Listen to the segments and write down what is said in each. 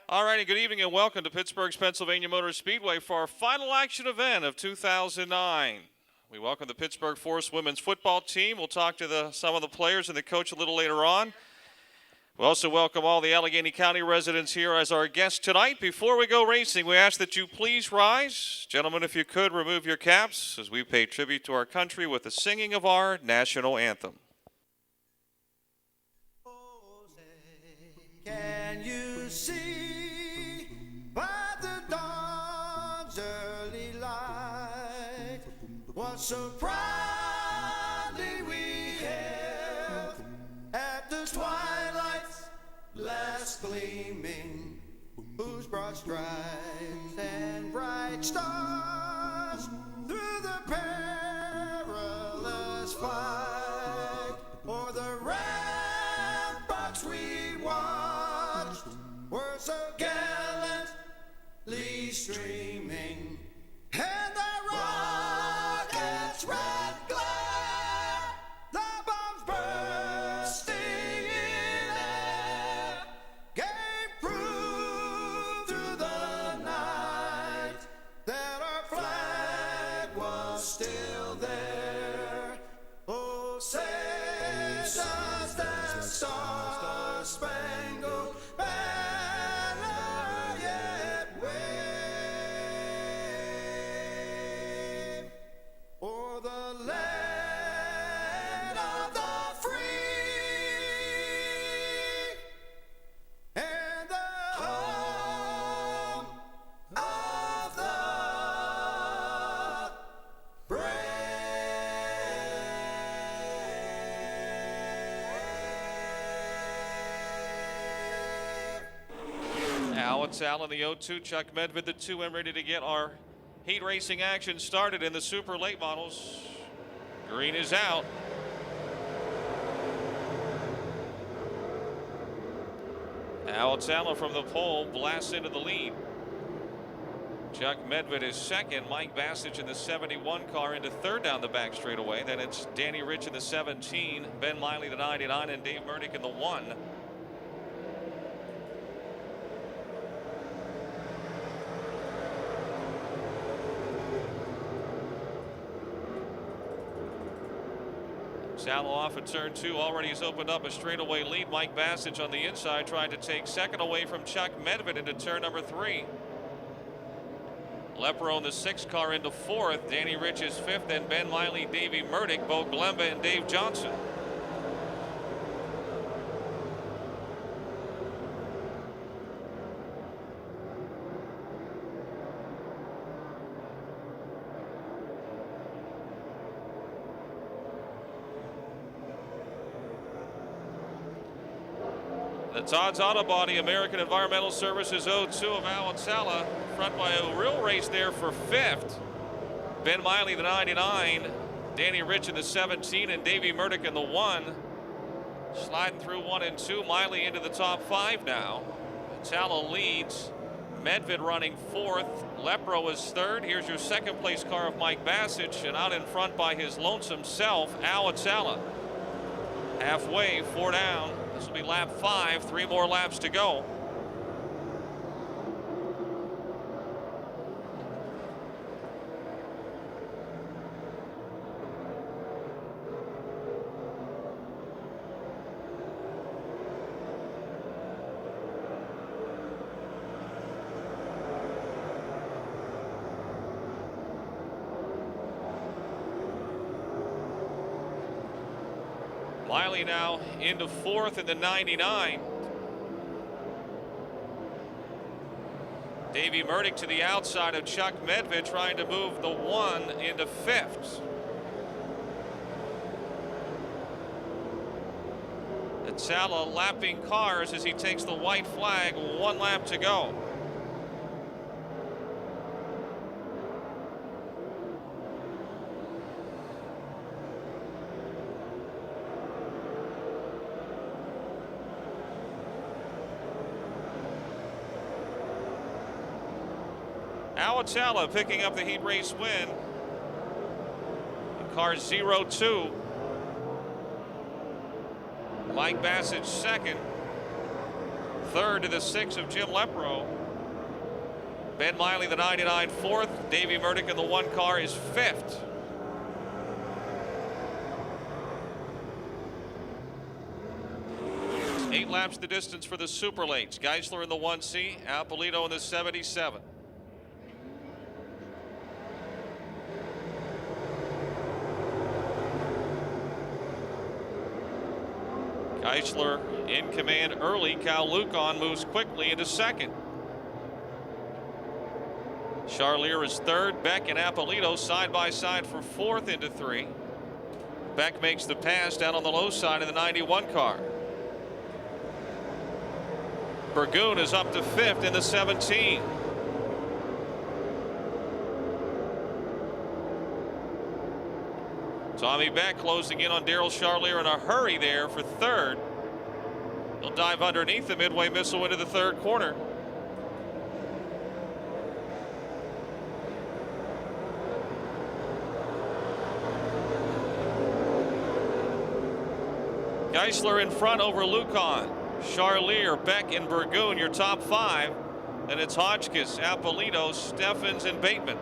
All righty, good evening and welcome to Pittsburgh's Pennsylvania Motor Speedway for our final action event of 2009. We welcome the Pittsburgh Forest women's football team. We'll talk to some of the players and the coach a little later on. We also welcome all the Allegheny County residents here as our guests tonight. Before we go racing, we ask that you please rise. Gentlemen, if you could, remove your caps as we pay tribute to our country with the singing of our national anthem. Can you see by the dawn's early light what so proudly we hailed at the twilight's last gleaming, whose broad stripes and bright stars through the perilous fight o'er the ramparts we watched were so gallantly streaming, and the rocket's red glare, the bombs bursting in air, gave proof through the night that our flag was still there. Oh, say does that star-spangled banner yet wave o'er the land of the free and the home of the brave. Alex Allen, the 0-2, Chuck Medved, the 2M, ready to get our heat racing action started in the super late models. Green is out. Alex Allen from the pole blasts into the lead. Chuck Medved is second. Mike Bassage in the 71 car into third down the back straightaway. Then it's Danny Rich in the 17, Ben Miley the 99, and Dave Murdick in the 1. Salo off at turn 2, already has opened up a straightaway lead. Mike Bassage on the inside trying to take second away from Chuck Medved into turn number 3. Lepro in the 6 car into 4th. Danny Rich is 5th, and Ben Miley, Davey Murdick, Bo Glemba, and Dave Johnson. The Todd's Auto Body American Environmental Services 0-2 of Alan front by a real race there for 5th. Ben Miley the 99, Danny Rich in the 17, and Davey Murdick in the 1. Sliding through 1 and 2, Miley into the top 5 now. Sala leads, Medved running 4th, Lepro is 3rd. Here's your second place car of Mike Bassage, and out in front by his lonesome self, Alex Sala. Halfway, 4 down. This will be lap 5, 3 more laps to go. Miley now into 4th in the 99. Davey Murdick to the outside of Chuck Medved, trying to move the 1 into 5th. And Sala lapping cars as he takes the white flag, 1 lap to go. Awatala picking up the heat race win. In car 02. Mike Bassett second. Third to the 6 of Jim Lepro. Ben Miley, the 99, fourth. Davey Murdoch in the 1 car is fifth. Eight laps the distance for the super lates. Geisler in the 1C, Apolito in the 77. Geisler in command early. Cal Lucon moves quickly into second. Charlier is third. Beck and Apolito side by side for fourth into 3. Beck makes the pass down on the low side of the 91 car. Burgoon is up to fifth in the 17. Tommy Beck closing in on Daryl Charlier in a hurry there for third. He'll dive underneath the midway missile into the third corner. Geisler in front over Lucon. Charlier, Beck, and Burgoon, your top 5. Then it's Hotchkiss, Apolito, Steffens, and Bateman.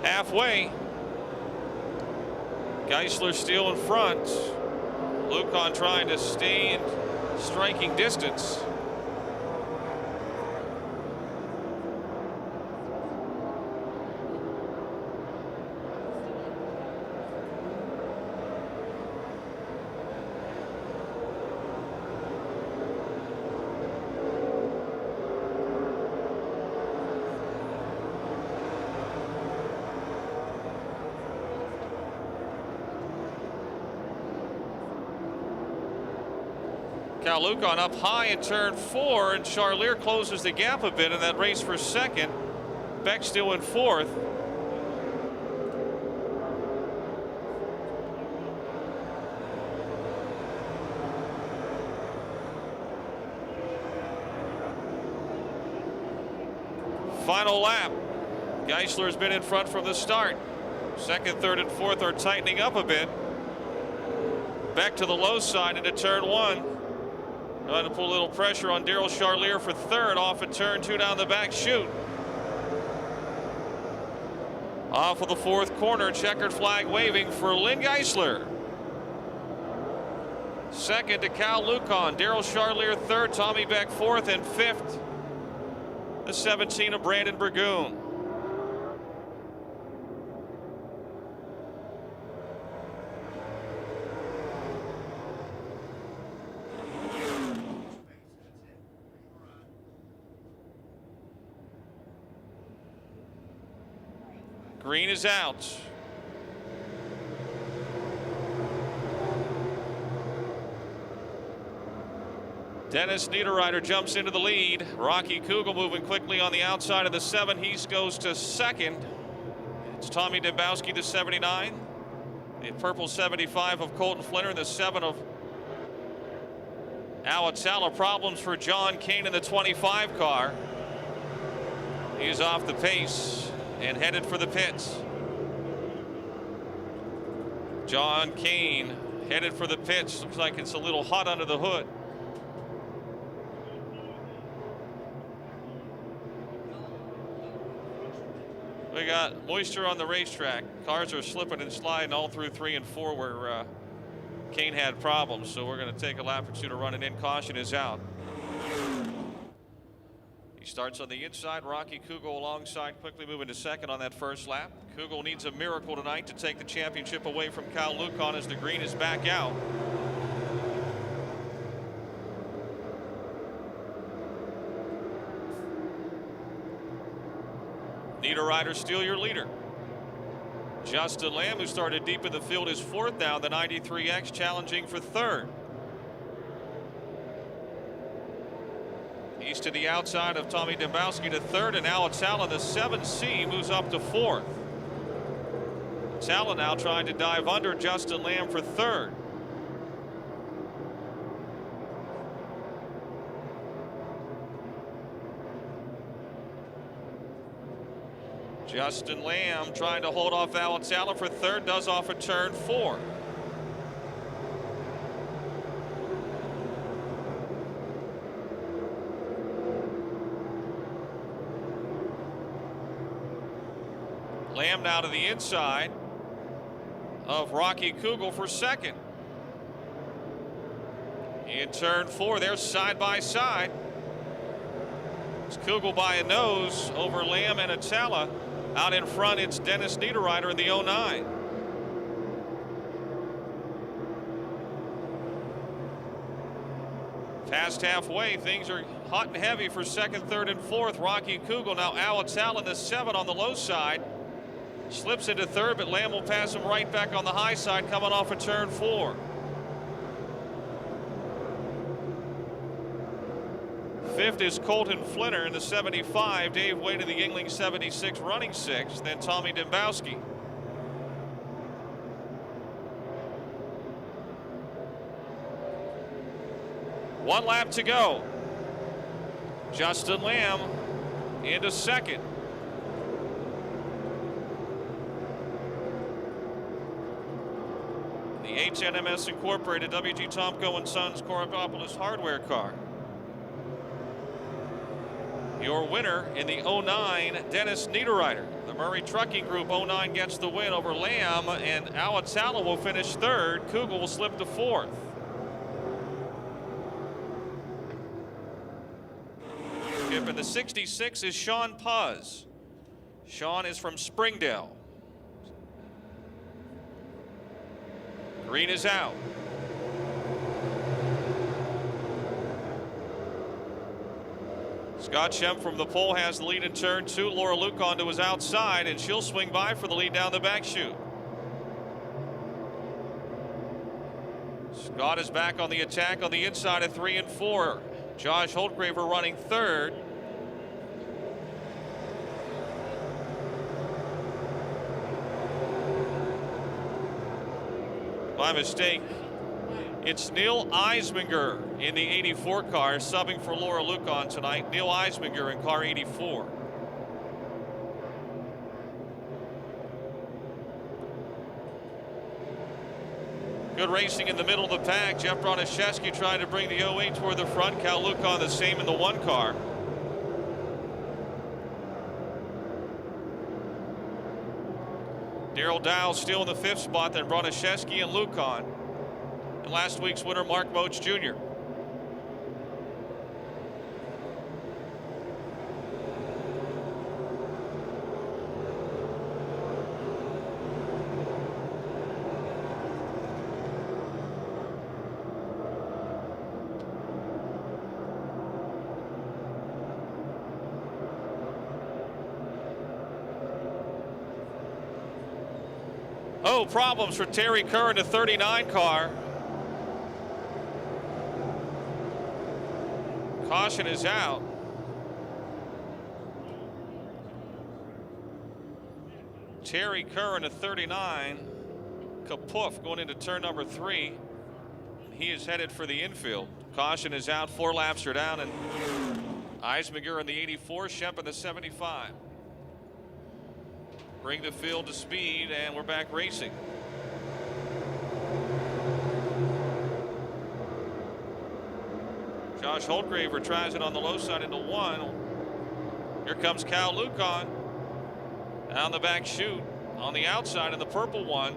Halfway, Geisler still in front. Lucon trying to stay in striking distance. Cal Lucon up high in turn 4, and Charlier closes the gap a bit in that race for second. Beck still in fourth. Final lap. Geisler's been in front from the start. Second, third, and fourth are tightening up a bit. Back to the low side into turn 1. Trying to put a little pressure on Daryl Charlier for third off in turn 2 down the back chute. Off of the fourth corner, checkered flag waving for Lynn Geisler. Second to Cal Lucon, Daryl Charlier third, Tommy Beck fourth, and fifth, the 17 of Brandon Burgoon. Green is out. Dennis Niederreiter jumps into the lead. Rocky Kugel moving quickly on the outside of the 7. He goes to second. It's Tommy Dembowski, the 79. The purple 75 of Colton Flinner, the 7 of Awatala. Problems for John Kane in the 25 car. He's off the pace and headed for the pits. John Kane headed for the pits. Looks like it's a little hot under the hood. We got moisture on the racetrack. Cars are slipping and sliding all through 3 and 4 where Kane had problems. So we're going to take a lap or 2 to run it in. Caution is out. He starts on the inside. Rocky Kugel alongside, quickly moving to second on that first lap. Kugel needs a miracle tonight to take the championship away from Cal Lucon as the green is back out. Niederreiter still your leader. Justin Lamb, who started deep in the field, is fourth now. The 93X challenging for third. He's to the outside of Tommy Dembowski to third, and now it's Allen, the 7C, moves up to fourth. It's Allen now trying to dive under Justin Lamb for third. Justin Lamb trying to hold off Alex Allen for third, does off a turn 4. Lamb now to the inside of Rocky Kugel for second. In turn 4, they're side by side. It's Kugel by a nose over Lamb and Atala. Out in front, it's Dennis Niederreiter in the 09. Past halfway, things are hot and heavy for second, third, and fourth. Rocky Kugel, now Alex Allen, the 7 on the low side. Slips into third, but Lamb will pass him right back on the high side coming off a turn 4. Fifth is Colton Flinner in the 75. Dave Wade in the Yingling 76 running sixth. Then Tommy Dembowski. One lap to go. Justin Lamb into second. The HNMS Incorporated WG Tomko and Sons Corapopolis hardware car. Your winner in the 09, Dennis Niederreiter. The Murray Trucking Group 09 gets the win over Lamb, and Awatala will finish third. Kugel will slip to fourth. Skip in the 66 is Sean Puz. Sean is from Springdale. Green is out. Scott Shemp from the pole has the lead in turn 2. Laura Lucon to his outside, and she'll swing by for the lead down the back chute. Scott is back on the attack on the inside of 3 and 4. Josh Holdgraver running third. My mistake. It's Neil Eisminger in the 84 car, subbing for Laura Lucon tonight. Neil Eisminger in car 84. Good racing in the middle of the pack. Jeff Broniszewski trying to bring the 08 toward the front. Cal Lucon the same in the 1 car. Daryl Dow still in the 5th spot, then Broniszewski and Lucon. And last week's winner, Mark Moach Jr. Oh, problems for Terry Kerr in the 39 car. Caution is out. Terry Kerr in the 39. Kapoof going into turn number 3. He is headed for the infield. Caution is out. 4 laps are down, and Eisminger in the 84, Shemp in the 75. Bring the field to speed, and we're back racing. Josh Holdgraver tries it on the low side into 1. Here comes Cal Lucon down the back chute on the outside in the purple one.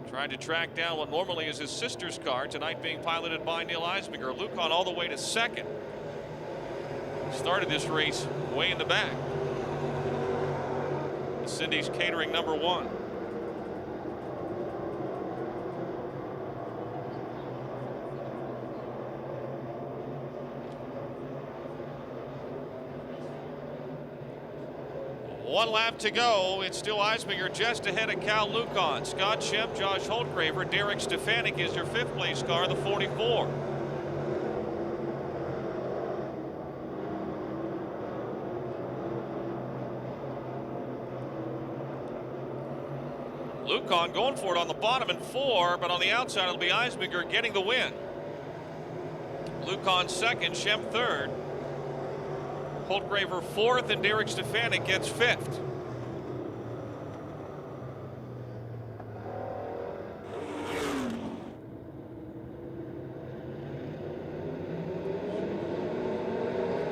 Trying to track down what normally is his sister's car, tonight being piloted by Neil Eisminger. Lucon all the way to second. Started this race way in the back. Cindy's Catering number 1. 1 lap to go. It's still Eisminger just ahead of Cal Lucon. Scott Shemp, Josh Holtgraver, Derek Stefanik is your 5th place car, the 44. Lucon going for it on the bottom in 4, but on the outside it'll be Eisminger getting the win. Lucon 2nd, Shemp 3rd. Holtgraver 4th, and Derek Stefanik gets 5th.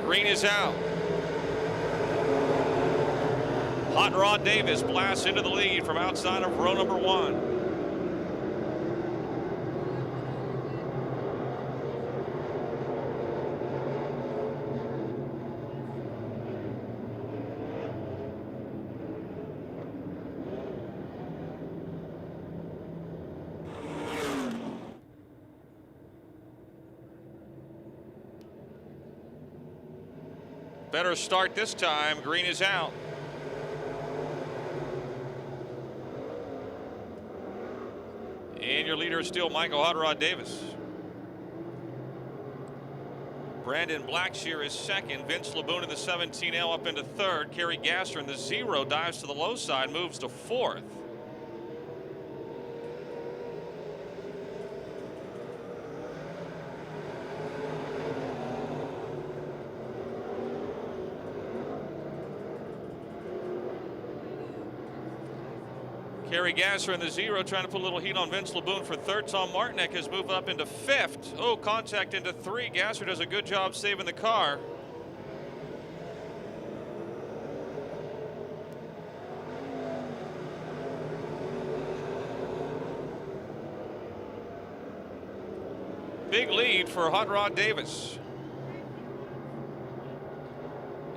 Green is out. Hot Rod Davis blasts into the lead from outside of row number 1. Better start this time. Green is out. And your leader is still Michael Hot Rod Davis. Brandon Blackshear is 2nd. Vince LeBoon in the 17L up into 3rd. Kerry Gasser in the 0 dives to the low side, moves to 4th. Kerry Gasser in the 0 trying to put a little heat on Vince LeBoon for 3rd. Tom Martinek has moved up into 5th. Oh, contact into 3. Gasser does a good job saving the car. Big lead for Hot Rod Davis.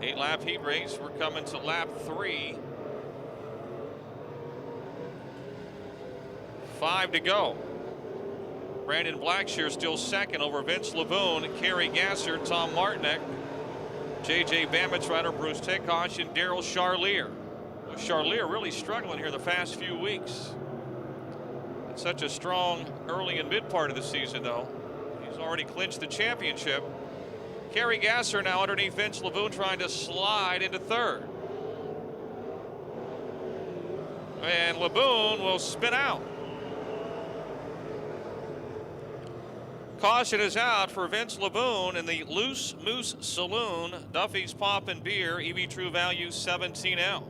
8-lap heat race. We're coming to lap 3. 5 to go. Brandon Blackshear still 2nd over Vince LeBoon, Kerry Gasser, Tom Martinek, J.J. Bambitt's rider, Bruce Tekosh, and Daryl Charlier. Well, Charlier really struggling here the past few weeks. It's such a strong early and mid part of the season, though. He's already clinched the championship. Kerry Gasser now underneath Vince LeBoon trying to slide into 3rd. And LeBoon will spin out. Caution is out for Vince LeBoon in the Loose Moose Saloon, Duffy's Pop and Beer, EV True Value 17L.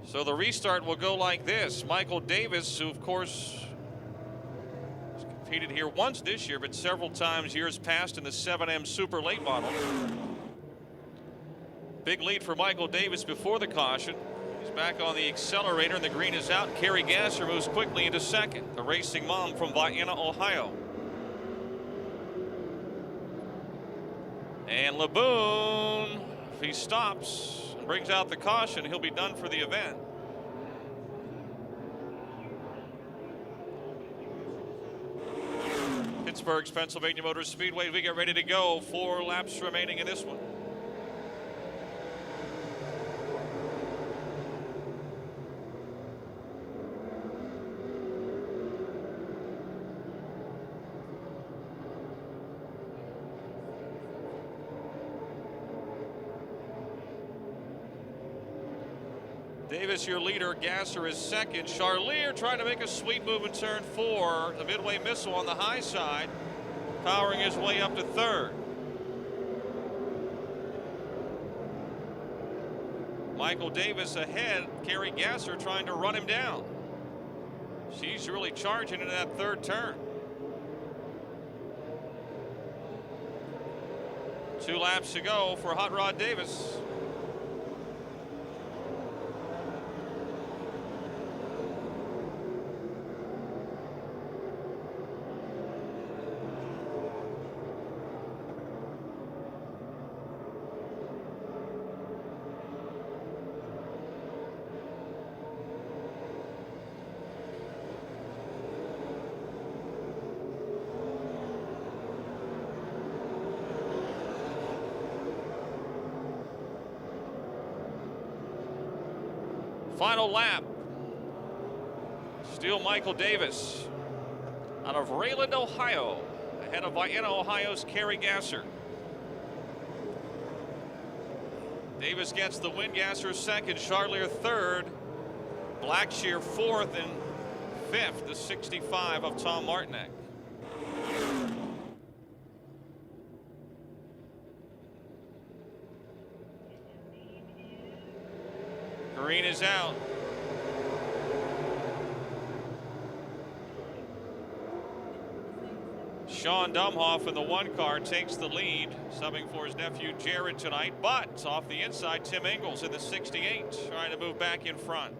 So the restart will go like this. Michael Davis, who of course has competed here once this year, but several times years past in the 7M Super Late Model. Big lead for Michael Davis before the caution. He's back on the accelerator, and the green is out. Kerry Gasser moves quickly into 2nd. The racing mom from Vienna, Ohio. And LeBoon, if he stops and brings out the caution, he'll be done for the event. Pittsburgh's Pennsylvania Motor Speedway. We get ready to go. 4 laps remaining in this one. Davis, your leader. Gasser is 2nd. Charlier trying to make a sweet move in turn 4. The midway missile on the high side, powering his way up to 3rd. Michael Davis ahead. Kerry Gasser trying to run him down. She's really charging into that 3rd turn. 2 laps to go for Hot Rod Davis. Final lap. Still Michael Davis out of Rayland, Ohio, ahead of Vienna, Ohio's Kerry Gasser. Davis gets the win, Gasser second, Charlier third, Blackshear fourth, and fifth, the 65 of Tom Martinek. Green is out. Sean Dumhoff in the one car takes the lead, subbing for his nephew Jared tonight, but off the inside, Tim Ingles in the 68, trying to move back in front.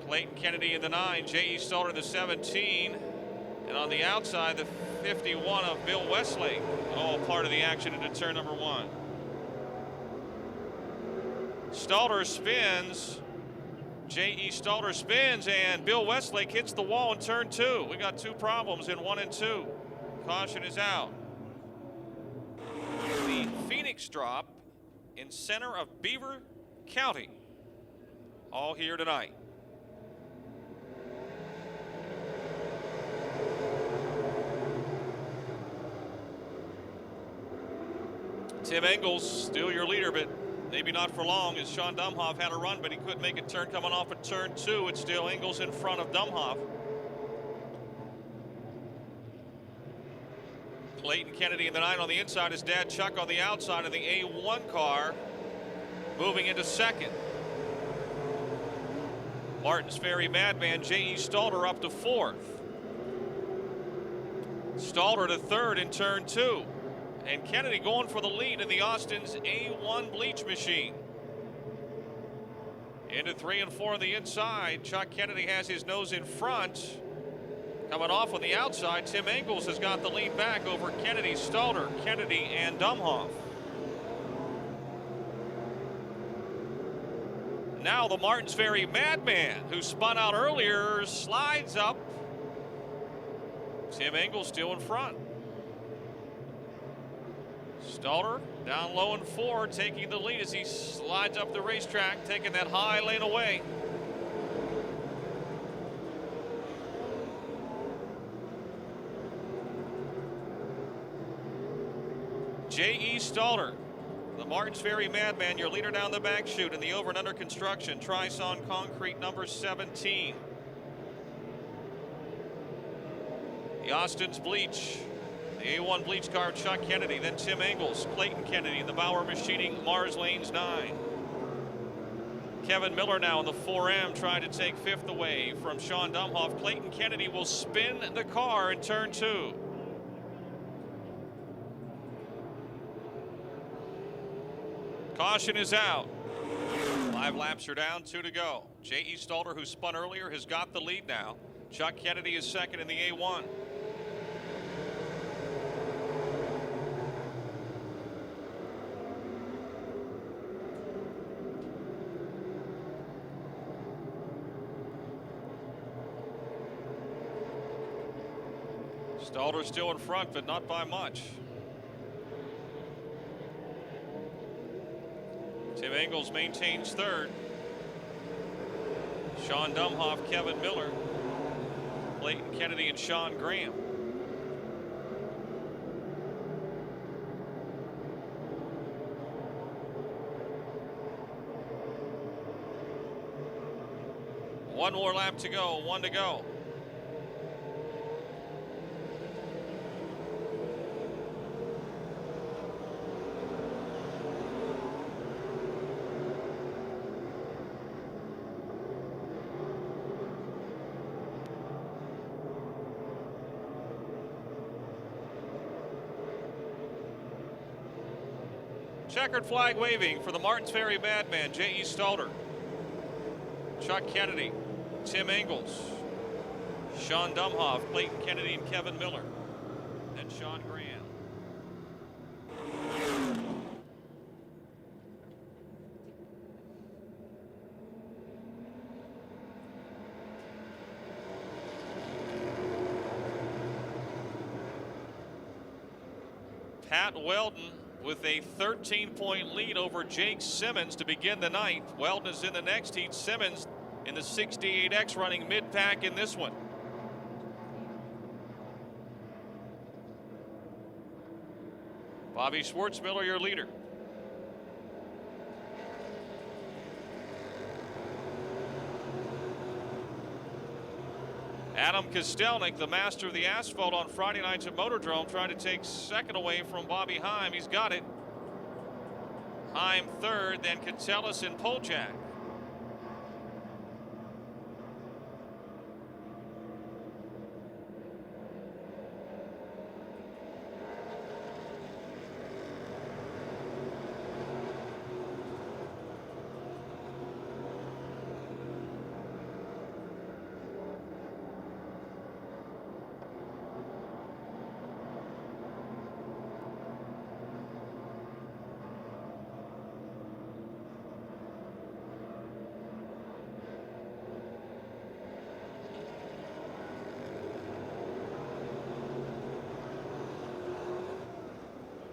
Clayton Kennedy in the 9, J.E. Stalter in the 17, and on the outside, the 51 of Bill Westlake, all part of the action into turn number 1. Stalter spins. J.E. Stalter spins, and Bill Westlake hits the wall in turn 2. We got 2 problems in 1 and 2. Caution is out. The Phoenix drop in center of Beaver County. All here tonight. Tim Ingles, still your leader, but maybe not for long, as Sean Dumhoff had a run, but he couldn't make a turn coming off of turn 2. It's still Ingles in front of Dumhoff. Clayton Kennedy in the 9 on the inside. His dad Chuck on the outside of the A1 car, moving into second. Martins Ferry Madman J.E. Stalter up to 4th. Stalter to 3rd in turn 2. And Kennedy going for the lead in the Austin's A1 bleach machine. Into 3 and 4 on the inside. Chuck Kennedy has his nose in front. Coming off on the outside, Tim Ingles has got the lead back over Kennedy, Stalter, Kennedy, and Dumhoff. Now the Martins Ferry Madman, who spun out earlier, slides up. Tim Ingles still in front. Stalter down low in 4, taking the lead as he slides up the racetrack, taking that high lane away. J.E. Stalter, the Martins Ferry Madman, your leader down the back chute in the over and under construction Trison Concrete number 17. The Austin's bleach. The A1 bleach car, Chuck Kennedy, then Tim Ingles, Clayton Kennedy in the Bauer Machining Mars Lanes 9. Kevin Miller now in the 4M trying to take 5th away from Sean Dumhoff. Clayton Kennedy will spin the car in turn 2. Caution is out. 5 laps are down, 2 to go. J.E. Stalter, who spun earlier, has got the lead now. Chuck Kennedy is second in the A1. Stalter still in front, but not by much. Tim Ingles maintains 3rd. Sean Dumhoff, Kevin Miller, Clayton Kennedy, and Sean Graham. One more lap to go, 1 to go. Checkered flag waving for the Martins Ferry Madman, J.E. Stalter, Chuck Kennedy, Tim Ingles, Sean Dumhoff, Clayton Kennedy, and Kevin Miller, and Sean Graham. Pat Weldon with a 13-point lead over Jake Simmons to begin the ninth. Weldon is in the next heat. Simmons in the 68X running mid-pack in this one. Bobby Schwartzmiller, your leader. Adam Kostelnik, the master of the asphalt on Friday nights at Motordrome, trying to take second away from Bobby Heim. He's got it. Heim third, then Catellus and Poljak.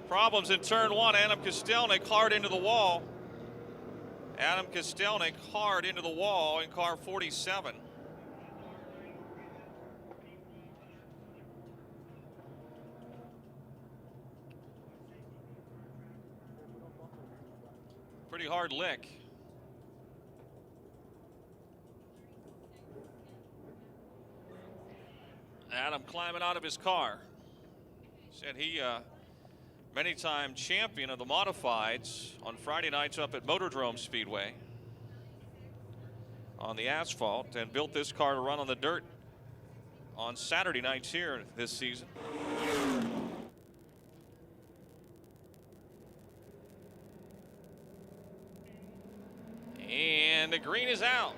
Problems in turn one. Adam Kostelnik hard into the wall. Adam Kostelnik hard into the wall in car 47. Pretty hard lick. Adam climbing out of his car. Said he many-time champion of the modifieds on Friday nights up at Motordrome Speedway on the asphalt, and built this car to run on the dirt on Saturday nights here this season. And the green is out.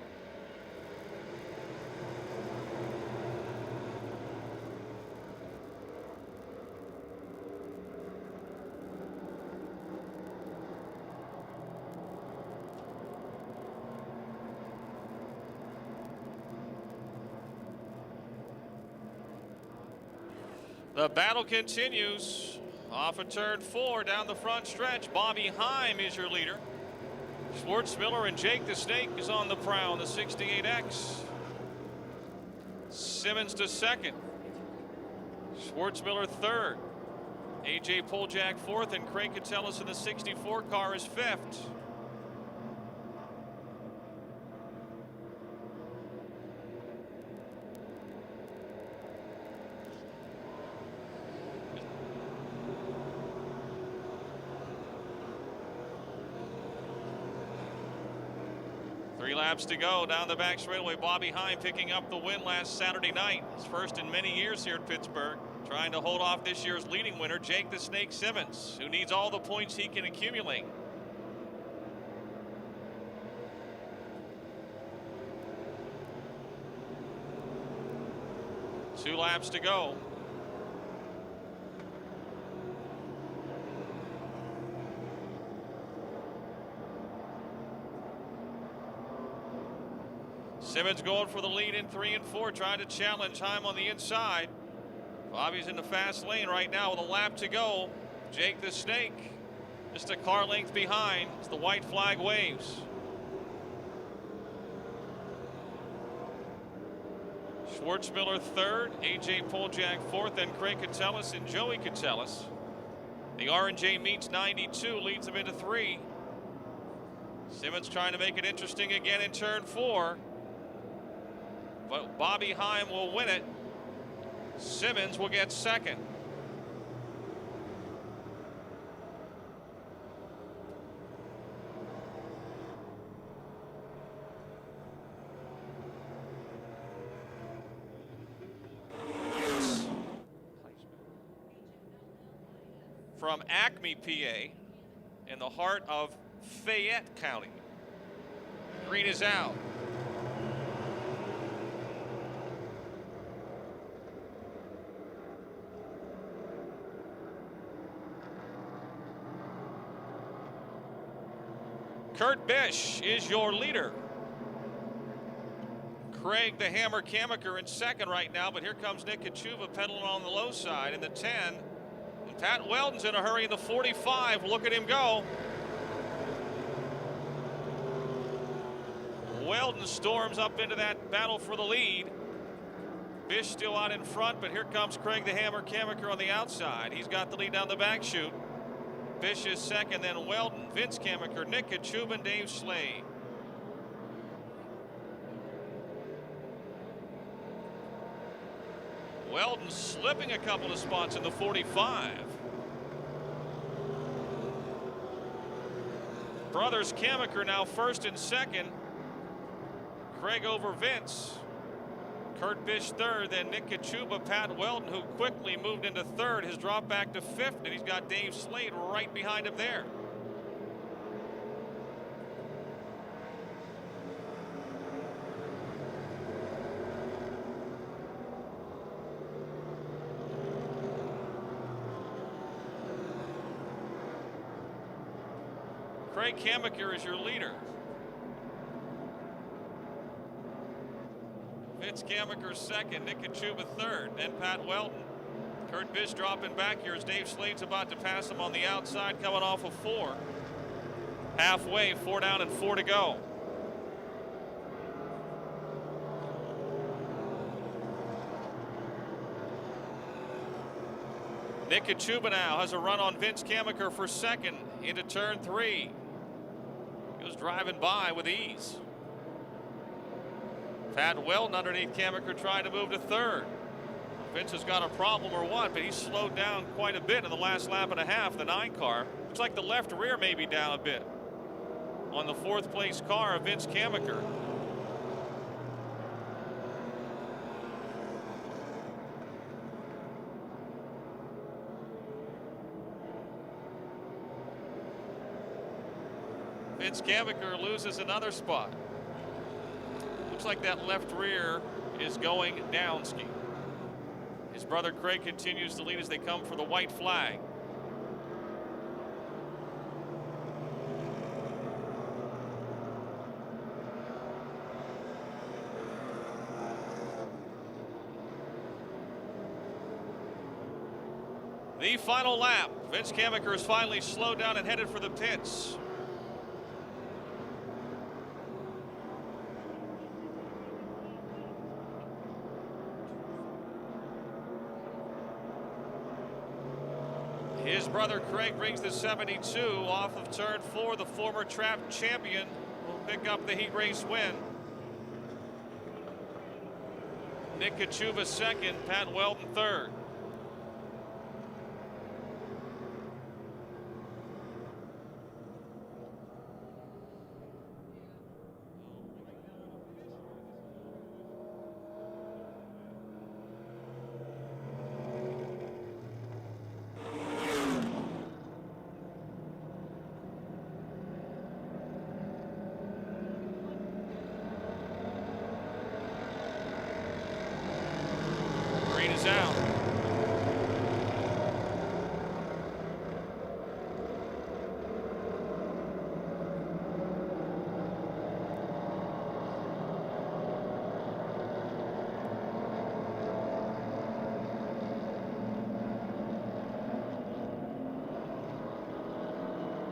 The battle continues off of turn 4 down the front stretch. Bobby Heim is your leader. Schwartzmiller and Jake the Snake is on the prowl in the 68X. Simmons to second. Schwartzmiller third. AJ Poljak fourth, and Craig Catellus in the 64 car is fifth. Three laps to go down the back straightaway. Bobby Heim picking up the win last Saturday night. His first in many years here at Pittsburgh. Trying to hold off this year's leading winner, Jake the Snake Simmons, who needs all the points he can accumulate. Two laps to go. Simmons going for the lead in 3 and 4, trying to challenge Heim on the inside. Bobby's in the fast lane right now with a lap to go. Jake the Snake just a car length behind as the white flag waves. Schwartzmiller third, AJ Poljak fourth, and Craig Catellus and Joey Catellus. The R&J meets 92, leads them into 3. Simmons trying to make it interesting again in turn 4. But Bobby Heim will win it. Simmons will get second. From Acme, PA, in the heart of Fayette County. Green is out. Kurt Bish is your leader. Craig the Hammer Kamaker in second right now, but here comes Nick Kachuva pedaling on the low side in the 10. And Pat Weldon's in a hurry in the 45. Look at him go. Weldon storms up into that battle for the lead. Bish still out in front, but here comes Craig the Hammer Kamaker on the outside. He's got the lead down the back chute. Bish is second, then Weldon, Vince Kamaker, Nick Kachubin, Dave Slade. Weldon slipping a couple of spots in the 45. Brothers Kamaker now first and second. Craig over Vince. Kurt Bish third, then Nick Kachuba, Pat Weldon, who quickly moved into third, has dropped back to fifth, and he's got Dave Slade right behind him there. Craig Kamaker is your leader. Vince Kamaker second, Nick Kachuba third, then Pat Weldon. Kurt Bish dropping back here as Dave Slade's about to pass him on the outside, coming off of 4. Halfway, 4 down and 4 to go. Nick Kachuba now has a run on Vince Kamaker for second into turn 3. He was driving by with ease. Pat Weldon underneath Kamaker trying to move to third. Vince has got a problem or what, but he's slowed down quite a bit in the last lap and a half. The 9 car looks like the left rear may be down a bit on the 4th place car of Vince Kamaker. Vince Kamaker loses another spot. Looks like that left rear is going down ski. His brother Craig continues to lead as they come for the white flag. The final lap. Vince Kamaker is finally slowed down and headed for the pits. His brother Craig brings the 72 off of turn 4. The former trap champion will pick up the heat race win. Nick Kachuba second, Pat Weldon third. Is out.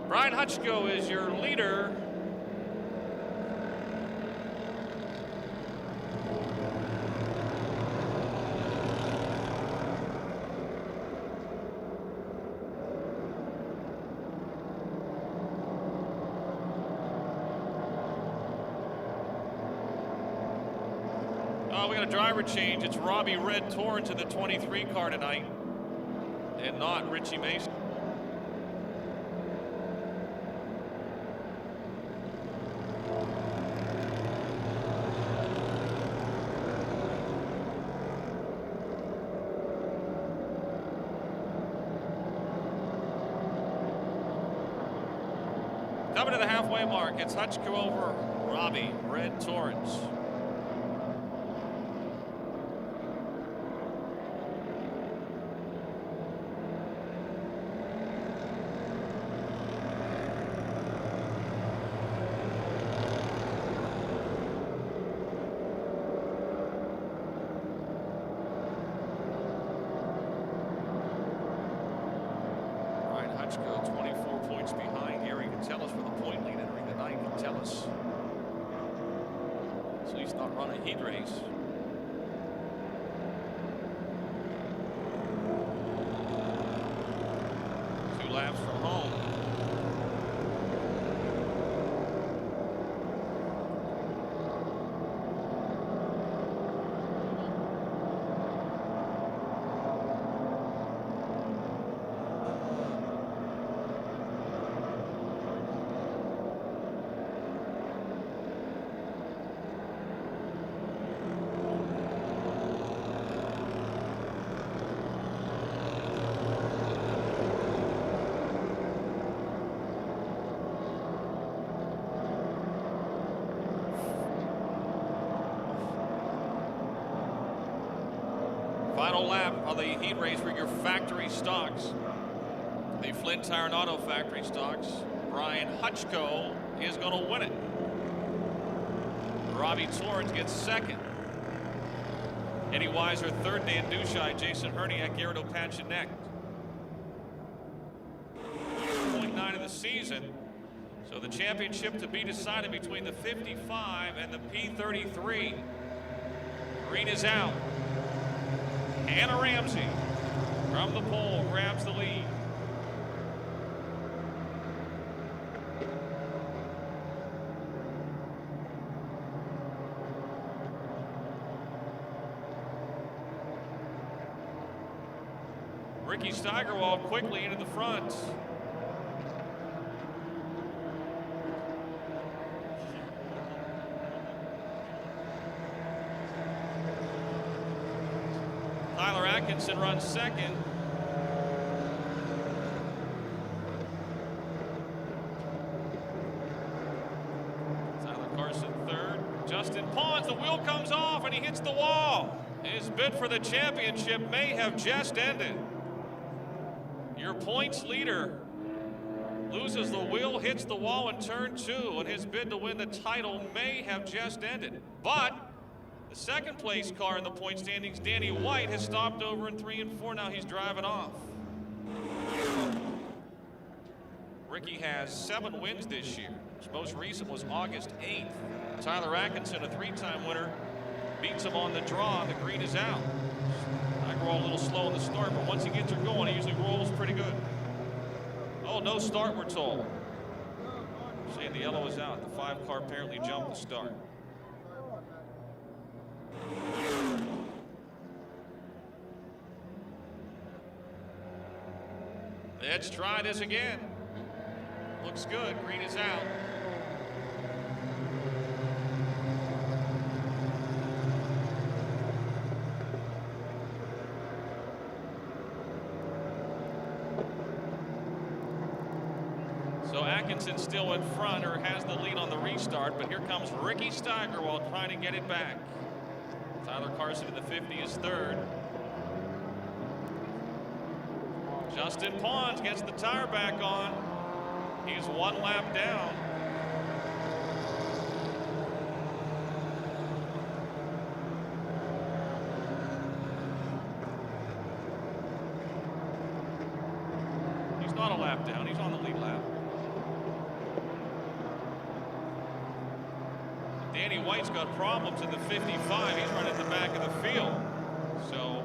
Brian Hutchko is your leader. We got a driver change. It's Robbie Red Torrance in the 23 car tonight, and not Richie Mason. Coming to the halfway mark, it's Hutchko over Robbie Red Torrance. Indianapolis. So he's not running a heat race. Two laps from home. Final lap of the heat race for your factory stocks. The Flint Tire and Auto Factory stocks. Brian Hutchko is going to win it. Robbie Torrance gets second. Eddie Weiser third. Dan Dushai, Jason Herniak, Gerardo Pachinek. 0.9 of the season. So the championship to be decided between the 55 and the P33. Green is out. Anna Ramsey from the pole grabs the lead. Ricky Steigerwald quickly into the front. Tyler Atkinson runs second. Tyler Carson third. Justin Pons, the wheel comes off and he hits the wall. His bid for the championship may have just ended. Your points leader loses the wheel, hits the wall in turn 2, and his bid to win the title may have just ended. But the second place car in the point standings, Danny White, has stopped over in 3 and 4. Now he's driving off. Ricky has 7 wins this year. His most recent was August 8th. Tyler Atkinson, a 3-time winner, beats him on the draw. The green is out. I roll a little slow in the start, but once he gets her going, he usually rolls pretty good. Oh, no start, we're told. Saying the yellow is out. The 5 car apparently jumped the start. Let's try this again. Looks good. Green is out. So Atkinson still in front, or has the lead on the restart, but here comes Ricky Steigerwald trying to get it back. Tyler Carson in the 50 is third. Justin Pons gets the tire back on. He's 1 lap down. He's not a lap down. He's on the lead lap. Danny White's got problems in the 55. He's running the back of the field. So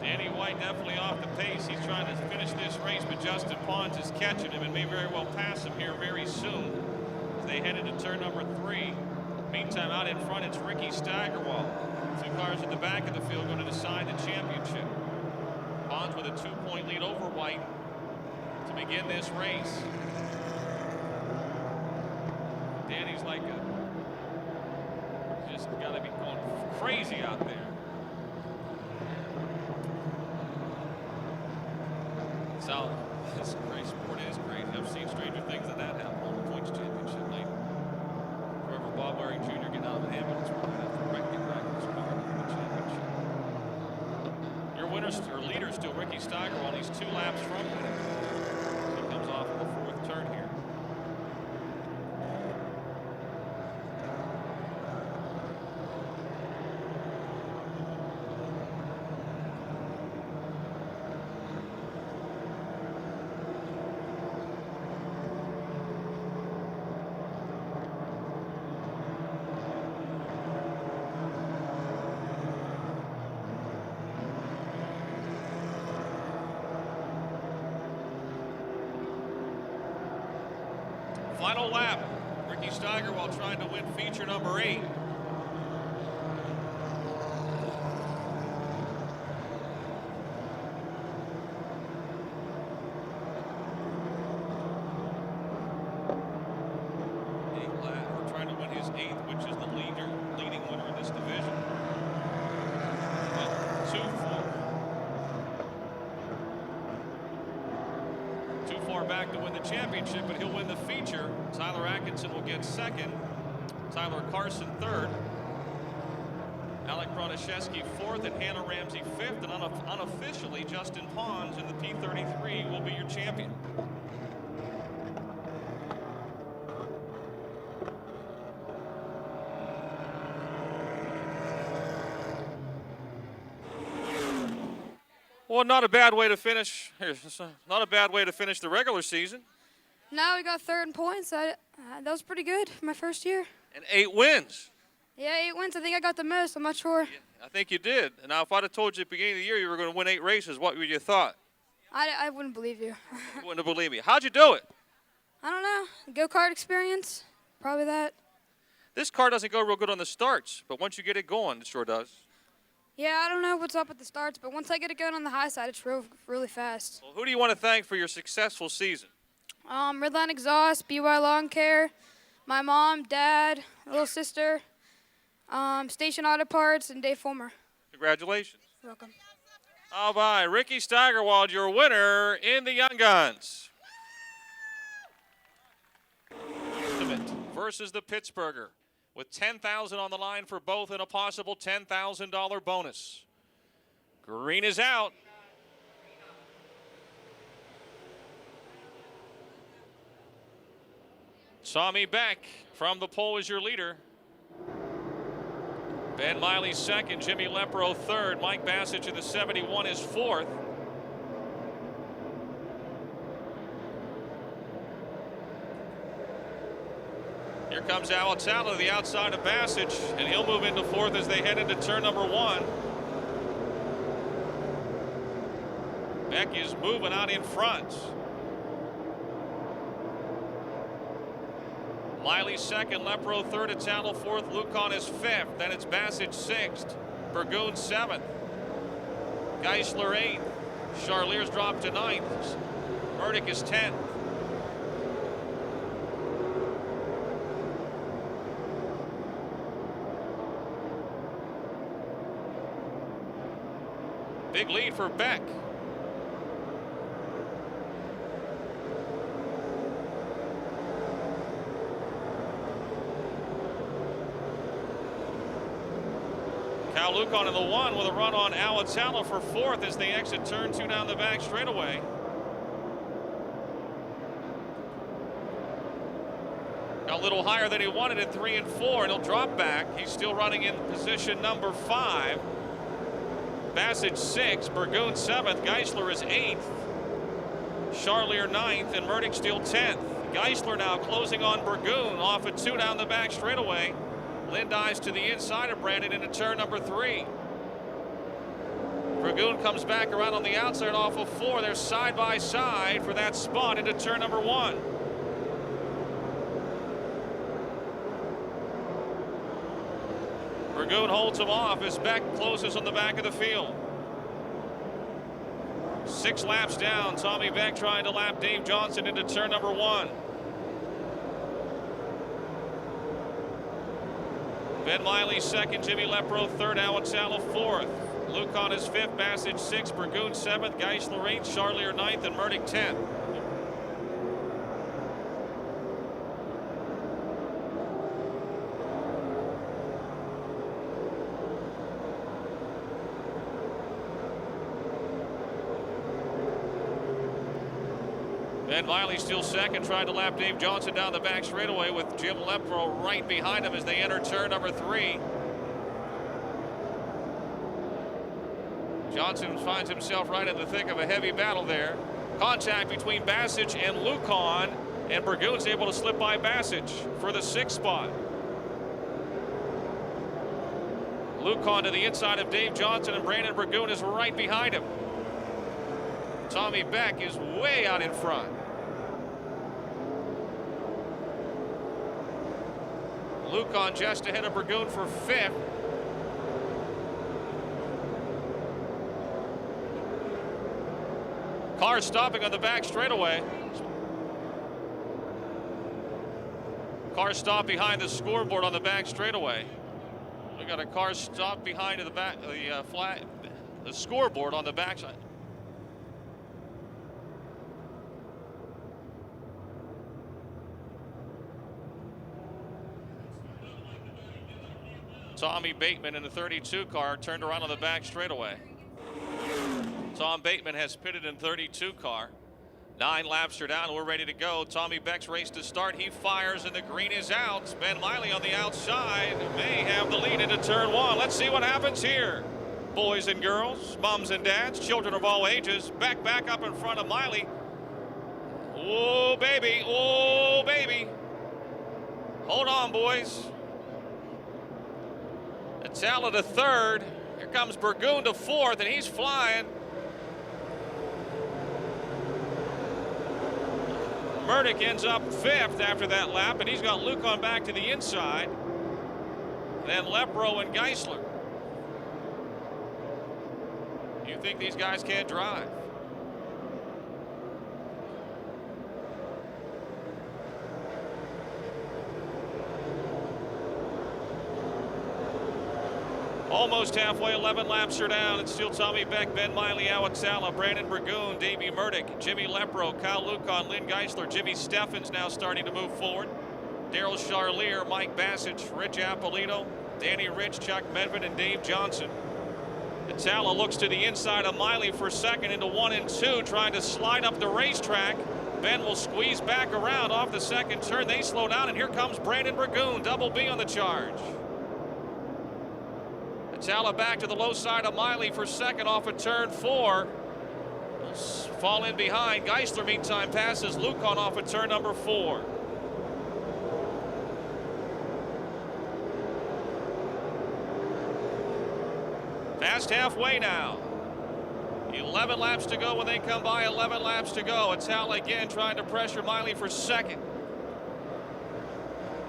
Danny White definitely off the pace. He's trying to finish this race, but Justin Pons is catching him and may very well pass him here very soon as they head into turn number 3. Meantime, out in front, it's Ricky Steigerwald. 2 cars at the back of the field going to decide the championship. Pons with a 2-point lead over White to begin this race. Danny's like just got to be going crazy out there. So this great sport is great. I've seen stranger things than that happen on the points too. Ricky Steigerwald, he's 2 laps from winning. He comes off of the 4th turn here. Final lap. Ricky Steigerwald trying to win feature number 8. Trying to win his 8th, which is the leading winner in this division. 2 far back to win the championship, but he'll win the feature. Tyler Atkinson will get 2nd. Tyler Carson 3rd. Alec Bronaszewski 4th, and Hannah Ramsey 5th. And unofficially, Justin Pons in the P33 will be your champion. Well, not a bad way to finish. Not a bad way to finish the regular season. No, we got 3rd in points. That was pretty good for my first year. And 8 wins. Yeah, 8 wins. I think I got the most. I'm not sure. Yeah, I think you did. And now, if I'd have told you at the beginning of the year you were going to win 8 races, what would you thought? I wouldn't believe you. You wouldn't have believed me. How'd you do it? I don't know. Go-kart experience. Probably that. This car doesn't go real good on the starts, but once you get it going, it sure does. Yeah, I don't know what's up at the starts, but once I get it going on the high side, it's really fast. Well, who do you want to thank for your successful season? Redline Exhaust, BY Lawn Care, my mom, dad, little sister, Station Auto Parts, and Dave Fulmer. Congratulations. You're welcome. All right, Ricky Steigerwald, your winner in the Young Guns. Ultimate versus the Pittsburgher, with $10,000 on the line for both and a possible $10,000 bonus. Green is out. Tommy Beck from the pole is your leader. Ben Miley 2nd, Jimmy Lepro 3rd, Mike Bassich in the 71 is 4th. Here comes Alatalo to the outside of Bassich, and he'll move into 4th as they head into turn number 1. Beck is moving out in front. Miley 2nd, Lepro 3rd, Atalo 4th, Lucan is 5th. Then it's Bassich 6th, Burgoon 7th, Geisler 8th, Charlier's dropped to 9th, Burdick is 10th. Big lead for Beck. Cal Lucan in the 1 with a run on Alatalo for 4th as they exit turn 2 down the back straightaway. A little higher than he wanted in 3 and 4, and he'll drop back. He's still running in position number 5. Bassage 6th, Burgoon 7th, Geisler is 8th, Charlier 9th, and Murdick still 10th. Geisler now closing on Burgoon off at 2 down the back straightaway. Lindice to the inside of Brandon into turn number 3. Burgoon comes back around on the outside off of 4. They're side by side for that spot into turn number 1. Burgoon holds him off as Beck closes on the back of the field. 6 laps down, Tommy Beck trying to lap Dave Johnson into turn number 1. Ben Miley 2nd, Jimmy Lepro 3rd, Alan Sala 4th. Lucan is 5th, Bassage 6th, Burgoon 7th, Geisler 8th, Charlier 9th, and Murdick 10th. Ben Miley still second, trying to lap Dave Johnson down the back straightaway with Jim Lepro right behind him as they enter turn number 3. Johnson finds himself right in the thick of a heavy battle there. Contact between Bassage and Lucon, and Burgoon's able to slip by Bassage for the 6th spot. Lucon to the inside of Dave Johnson, and Brandon Burgoon is right behind him. Tommy Beck is way out in front. Lucon just ahead of Burgoon for 5th. Car stopping on the back straightaway. Car stop behind the scoreboard on the back straightaway. We got a car stop behind the back, the scoreboard on the backside. Tommy Bateman in the 32 car turned around on the back straightaway. Tom Bateman has pitted in 32 car. 9 laps are down. We're ready to go. Tommy Beck's race to start. He fires and the green is out. Ben Miley on the outside may have the lead into turn 1. Let's see what happens here. Boys and girls, moms and dads, children of all ages. Beck back up in front of Miley. Oh, baby. Oh, baby. Hold on, boys. Atala to 3rd. Here comes Burgoon to 4th, and he's flying. Murdoch ends up 5th after that lap, and he's got Lucon back to the inside. Then Lepro and Geisler. You think these guys can't drive? Almost halfway, 11 laps are down. It's still Tommy Beck, Ben Miley, Alan Sala, Brandon Burgoon, Davey Murdoch, Jimmy Lepro, Kyle Lucon, Lynn Geisler, Jimmy Steffens now starting to move forward. Daryl Charlier, Mike Bassage, Rich Appolito, Danny Rich, Chuck Medved, and Dave Johnson. Atala looks to the inside of Miley for 2nd into 1 and 2, trying to slide up the racetrack. Ben will squeeze back around off the 2nd turn. They slow down, and here comes Brandon Burgoon, double B on the charge. Atala back to the low side of Miley for 2nd off of turn 4. Fall in behind. Geisler, meantime, passes Lucon off of turn number 4. Past halfway now. 11 laps to go when they come by. 11 laps to go. Atala again trying to pressure Miley for 2nd.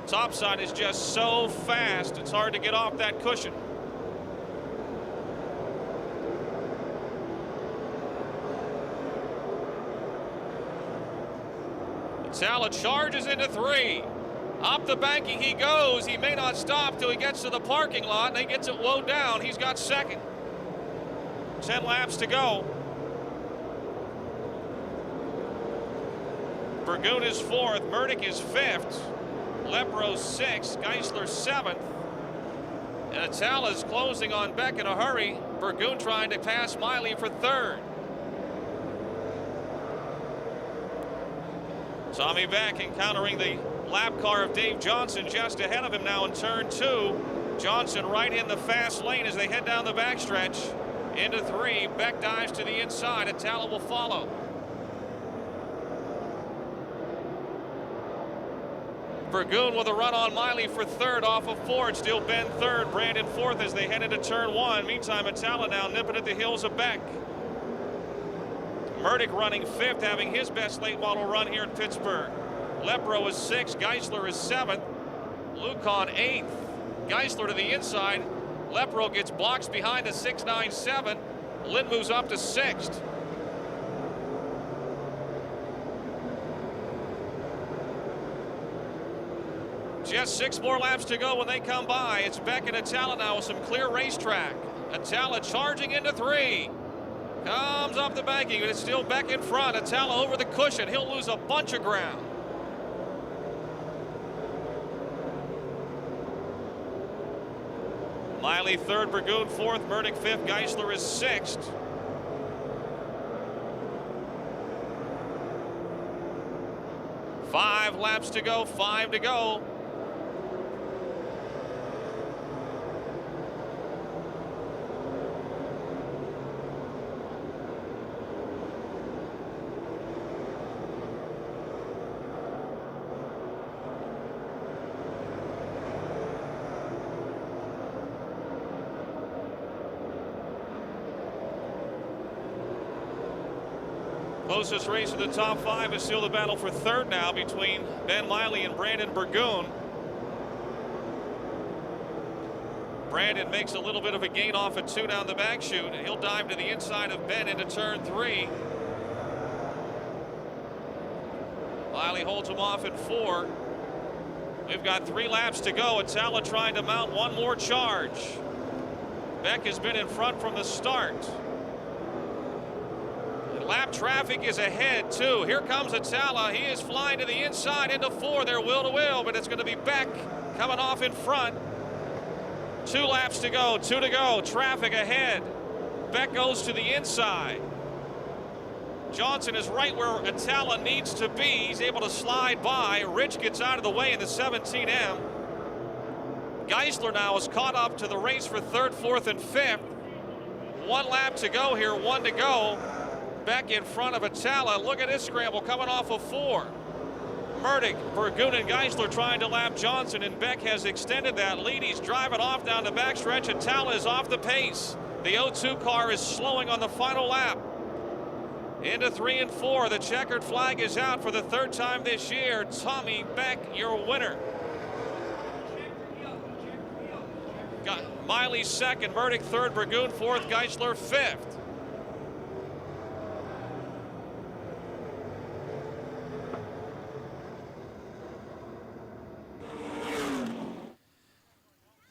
Topside is just so fast, it's hard to get off that cushion. Atala charges into 3. Up the banking he goes. He may not stop till he gets to the parking lot, and he gets it low down. He's got 2nd. 10 laps to go. Burgoon is 4th. Murdoch is 5th. Lepro 6th. Geisler 7th. And Atala is closing on Beck in a hurry. Burgoon trying to pass Miley for 3rd. Tommy Beck encountering the lap car of Dave Johnson just ahead of him now in turn 2. Johnson right in the fast lane as they head down the backstretch into 3. Beck dives to the inside. Atala will follow. Burgoon with a run on Miley for 3rd off of 4. Still Ben 3rd, Brandon 4th as they head into turn 1. Meantime, Atala now nipping at the heels of Beck. Murdoch running 5th, having his best late model run here in Pittsburgh. Lepro is 6th, Geisler is 7th, Lucon 8th. Geisler to the inside. Lepro gets blocks behind the 697. Lynn moves up to 6th. Just 6 more laps to go when they come by. It's Beck and Atala now with some clear racetrack. Atala charging into 3. Comes up the banking, but it's still Beck in front. Atala over the cushion. He'll lose a bunch of ground. Miley 3rd, Burgoon 4th, Murdoch 5th, Geisler is 6th. 5 laps to go, 5 to go. Closest race in the top 5 is still the battle for third now between Ben Miley and Brandon Burgoon. Brandon makes a little bit of a gain off a 2 down the back chute, and he'll dive to the inside of Ben into turn 3. Miley holds him off at 4. We've got 3 laps to go. Atala trying to mount one more charge. Beck has been in front from the start. Lap traffic is ahead too. Here comes Atala. He is flying to the inside into 4. They're wheel to wheel, but it's going to be Beck coming off in front. 2 laps to go, 2 to go. Traffic ahead. Beck goes to the inside. Johnson is right where Atala needs to be. He's able to slide by. Rich gets out of the way in the 17M. Geisler now is caught up to the race for 3rd, 4th, and 5th. 1 lap to go here, 1 to go. Beck in front of Atala. Look at his scramble coming off of 4. Murdoch, Burgoon, and Geisler trying to lap Johnson, and Beck has extended that lead. He's driving off down the backstretch. Atala is off the pace. The 0-2 car is slowing on the final lap. Into 3 and 4. The checkered flag is out for the 3rd time this year. Tommy Beck, your winner. Got Miley 2nd, Murdoch 3rd, Burgoon 4th, Geisler 5th.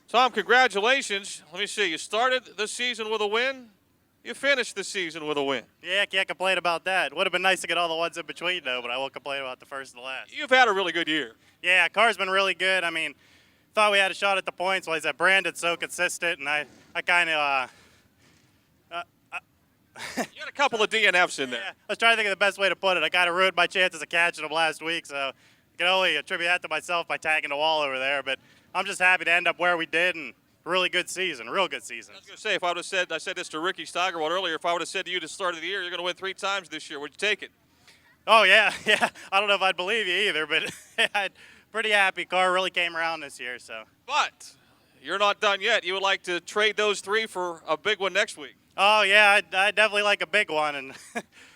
Tom, congratulations. Let me see. You started the season with a win. You finished the season with a win. Yeah, can't complain about that. Would have been nice to get all the ones in between, though, but I won't complain about the first and the last. You've had a really good year. Yeah, car's been really good. I mean, thought we had a shot at the points. Well, that Brandon's so consistent, and I kind of You had a couple of DNFs in there. yeah, I was trying to think of the best way to put it. I kind of ruined my chances of catching them last week, so I can only attribute that to myself by tagging the wall over there. But I'm just happy to end up where we did, and really good season, real good season. I was going to say, if I would have said, I said this to Ricky Steigerwald earlier, if I would have said to you at the start of the year, you're going to win 3 times this year, would you take it? Oh, yeah. I don't know if I'd believe you either, but I'm pretty happy. Car really came around this year, so. But you're not done yet. You would like to trade those 3 for a big one next week. Oh, yeah, I'd definitely like a big one, and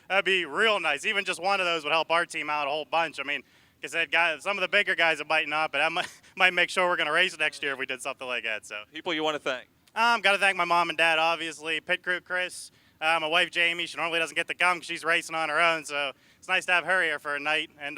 that'd be real nice. Even just one of those would help our team out a whole bunch. I mean, because some of the bigger guys might not, but I might make sure we're going to race next year if we did something like that. So People you want to thank? Got to thank my mom and dad, obviously. Pit crew Chris, my wife Jamie. She normally doesn't get to come because she's racing on her own, so it's nice to have her here for a night. And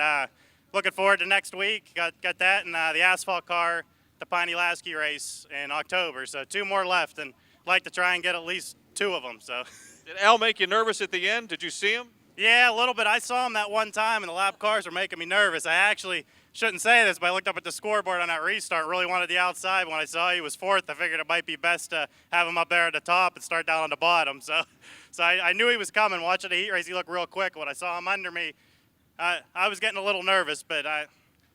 looking forward to next week. Got that and the asphalt car, the Piney Lasky race in October. So 2 more left, and I'd like to try and get at least 2 of them. So. Did Al make you nervous at the end? Did you see him? Yeah, a little bit. I saw him that one time, and the lap cars were making me nervous. I actually shouldn't say this, but I looked up at the scoreboard on that restart, really wanted the outside. When I saw he was 4th, I figured it might be best to have him up there at the top and start down on the bottom. So I knew he was coming. Watching the heat race, he looked real quick. When I saw him under me, I was getting a little nervous, but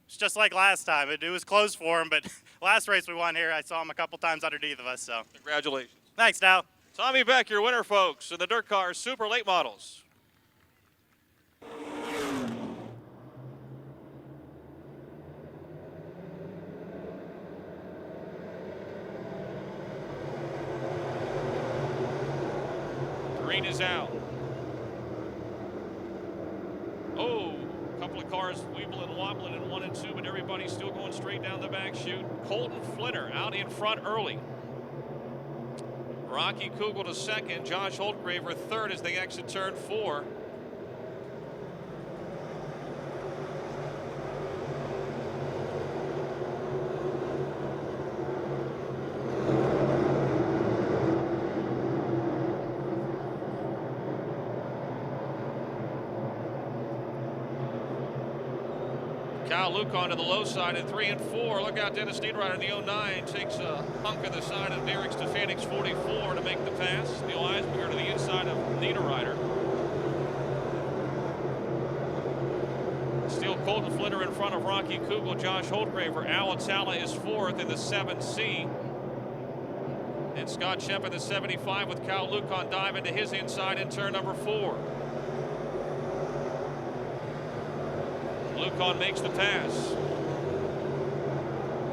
it's just like last time. It was close for him, but last race we won here, I saw him a couple times underneath of us. So Congratulations. thanks, Dow. Tommy Beck, your winner, folks, in the Dirt Cars Super Late Models. Green is out. Oh, a couple of cars weebling and wobbling in 1 and 2, but everybody's still going straight down the back chute. Colton Flinner out in front early. Rocky Kugel to 2nd, Josh Holtgraver 3rd as they exit turn 4. Kyle Luke onto the low side in 3 and 4. Look out, Dennis Niederreiter in the 09 takes a hunk of the side of Derek Stefanik's 44 to make the pass. Neil Eisberger to the inside of Niederreiter. Still Colton Flinner in front of Rocky Kugel. Josh Holtgraver. Alan Sala is fourth in the 7C. And Scott Shep in the 75 with Kyle Lukon dive into his inside in turn number 4. Lukon makes the pass.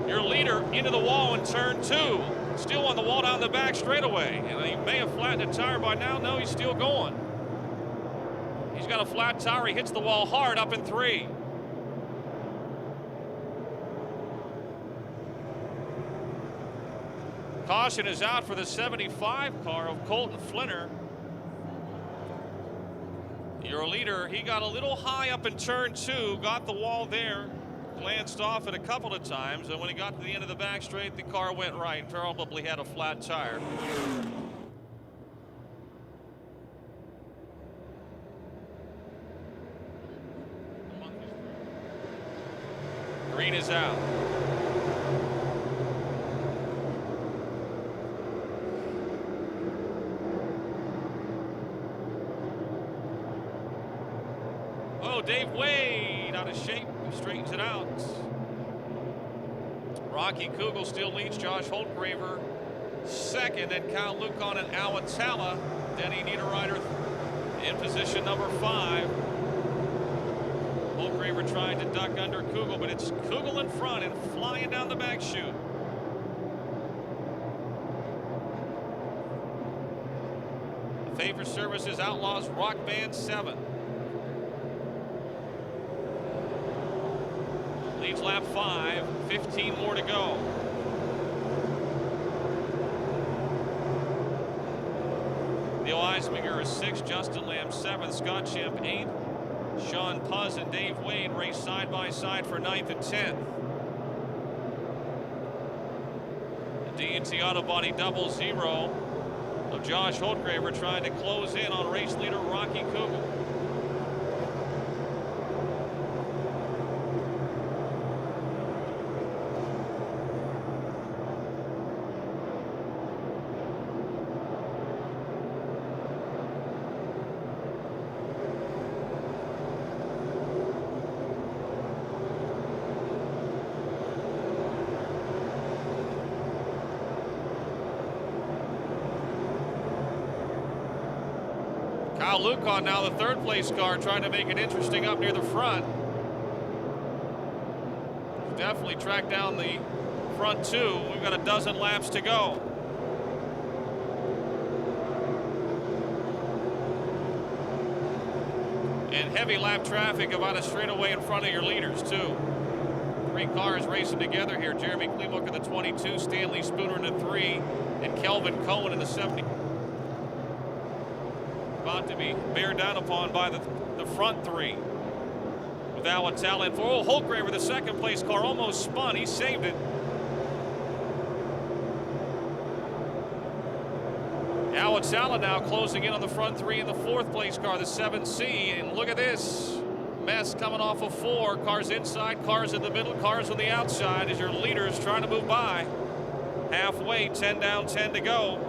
Your leader into the wall in turn 2. Still on the wall down the back straightaway. And he may have flattened a tire by now. No, he's still going. He's got a flat tire. He hits the wall hard up in 3. Caution is out for the 75 car of Colton Flinner. Your leader, he got a little high up in turn 2, got the wall there, glanced off it a couple of times, and when he got to the end of the back straight, the car went right, probably had a flat tire. Green is out. Oh, Dave Wade out of shape, straightens it out. Rocky Kugel still leads. Josh Holtgraver second, and Kyle Lukon and Alan Tala. Denny Niederreiter in position number 5. Holtgraver trying to duck under Kugel, but it's Kugel in front and flying down the back chute. Favor Services Outlaws Rock Band 7. Leads lap 5, 15 more to go. Neil Eisminger is 6th, Justin Lamb 7th, Scott Shemp 8th, Sean Puz and Dave Wade race side by side for 9th and 10th. The D&T Auto Body 00 of Josh Holtgraver trying to close in on race leader Rocky Kugel. Kyle Lukon now the 3rd place car trying to make it interesting up near the front. Definitely tracked down the front 2. We've got a dozen laps to go. And heavy lap traffic about a straightaway in front of your leaders too. 3 cars racing together here. Jeremy Kleemuck in the 22, Stanley Spooner in the 3, and Kelvin Cohen in the 70. About to be bear down upon by the front 3. With Alan Tala in for Holtgraver, the 2nd place car almost spun. He saved it. Alan Tala now closing in on the front 3 in the 4th place car, the 7C. And look at this mess coming off of 4. Cars inside, cars in the middle, cars on the outside as your leaders trying to move by. Halfway, 10 down, 10 to go.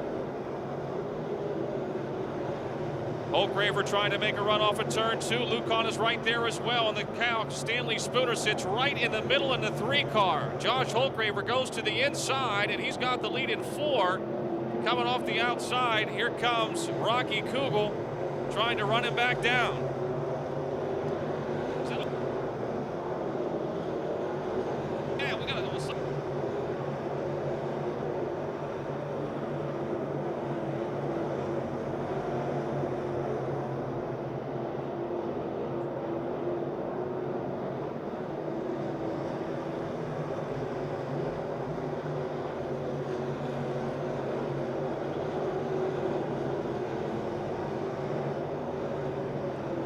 Holtgraver trying to make a run off of turn 2. Lukon is right there as well. And the cow, Stanley Spooner sits right in the middle in the 3 car. Josh Holtgraver goes to the inside, and he's got the lead in 4. Coming off the outside, here comes Rocky Kugel trying to run him back down. Yeah, we got to go.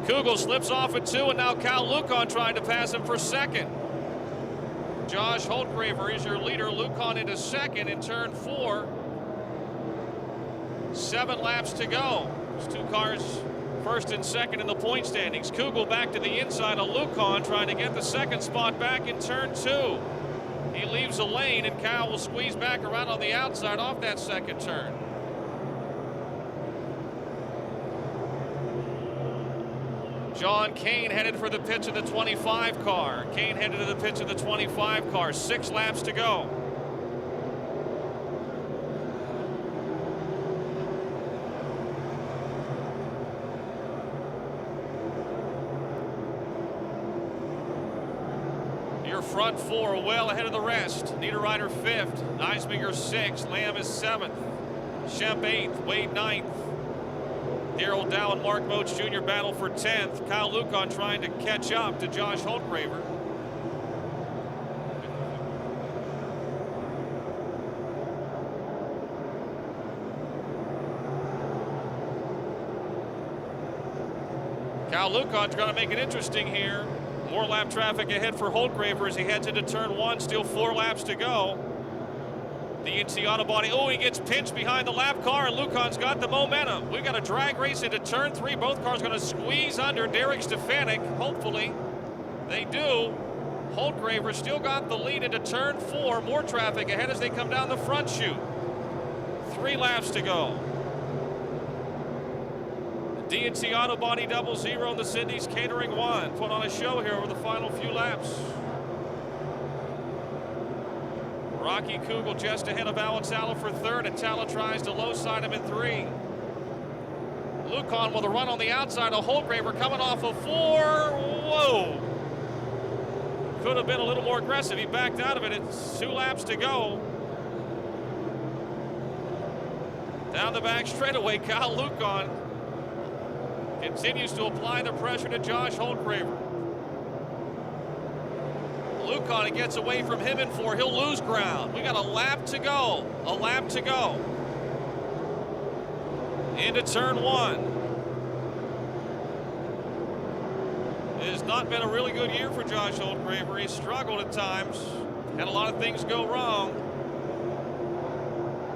Kugel slips off at 2, and now Kyle Lukon trying to pass him for 2nd. Josh Holtgraver is your leader. Lukon into 2nd in turn 4. 7 laps to go. There's 2 cars 1st and 2nd in the point standings. Kugel back to the inside of Lukon trying to get the 2nd spot back in turn 2. He leaves a lane, and Kyle will squeeze back around on the outside off that 2nd turn. John Kane headed for the pits of the 25 car. Kane headed to the pits of the 25 car. 6 laps to go. Your front 4 well ahead of the rest. Niederreiter 5th, Eisminger 6th, Lamb is 7th, Shemp 8th, Wade 9th. Darrell Dow and Mark Moats Jr. battle for 10th. Kyle Lucon trying to catch up to Josh Holtgraver. Kyle Lucon's going to make it interesting here. More lap traffic ahead for Holtgraver as he heads into turn 1. Still 4 laps to go. DNC Auto Body. Oh, he gets pinched behind the lap car, and Lucon's got the momentum. We've got a drag race into turn 3. Both cars going to squeeze under Derek Stefanik. Hopefully, they do. Holtgraver still got the lead into turn 4. More traffic ahead as they come down the front chute. 3 laps to go. The DNC Auto Body 00 and the Cindy's Catering 1 put on a show here over the final few laps. Rocky Kugel just ahead of Alan Sala for 3rd, and Tala tries to low side him in 3. Lucon with a run on the outside of Holtgraver coming off of 4. Whoa! Could have been a little more aggressive. He backed out of it. It's 2 laps to go. Down the back straightaway, Kyle Lucon continues to apply the pressure to Josh Holtgraver. Lucon gets away from him in 4. He'll lose ground. We got a lap to go. A lap to go. Into turn 1. It has not been a really good year for Josh Holtgraver. He's struggled at times. Had a lot of things go wrong.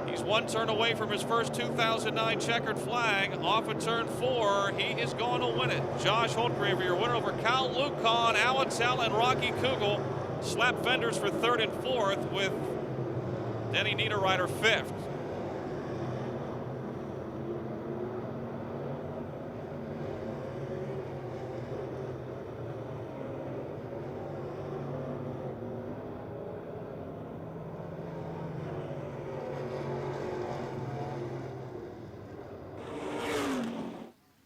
He's 1 turn away from his first 2009 checkered flag. Off of turn 4, he is going to win it. Josh Holtgraver, your winner over Kyle Lucon, Alan Sala, and Rocky Kugel. Slap fenders for 3rd and 4th with Denny Niederreiter 5th.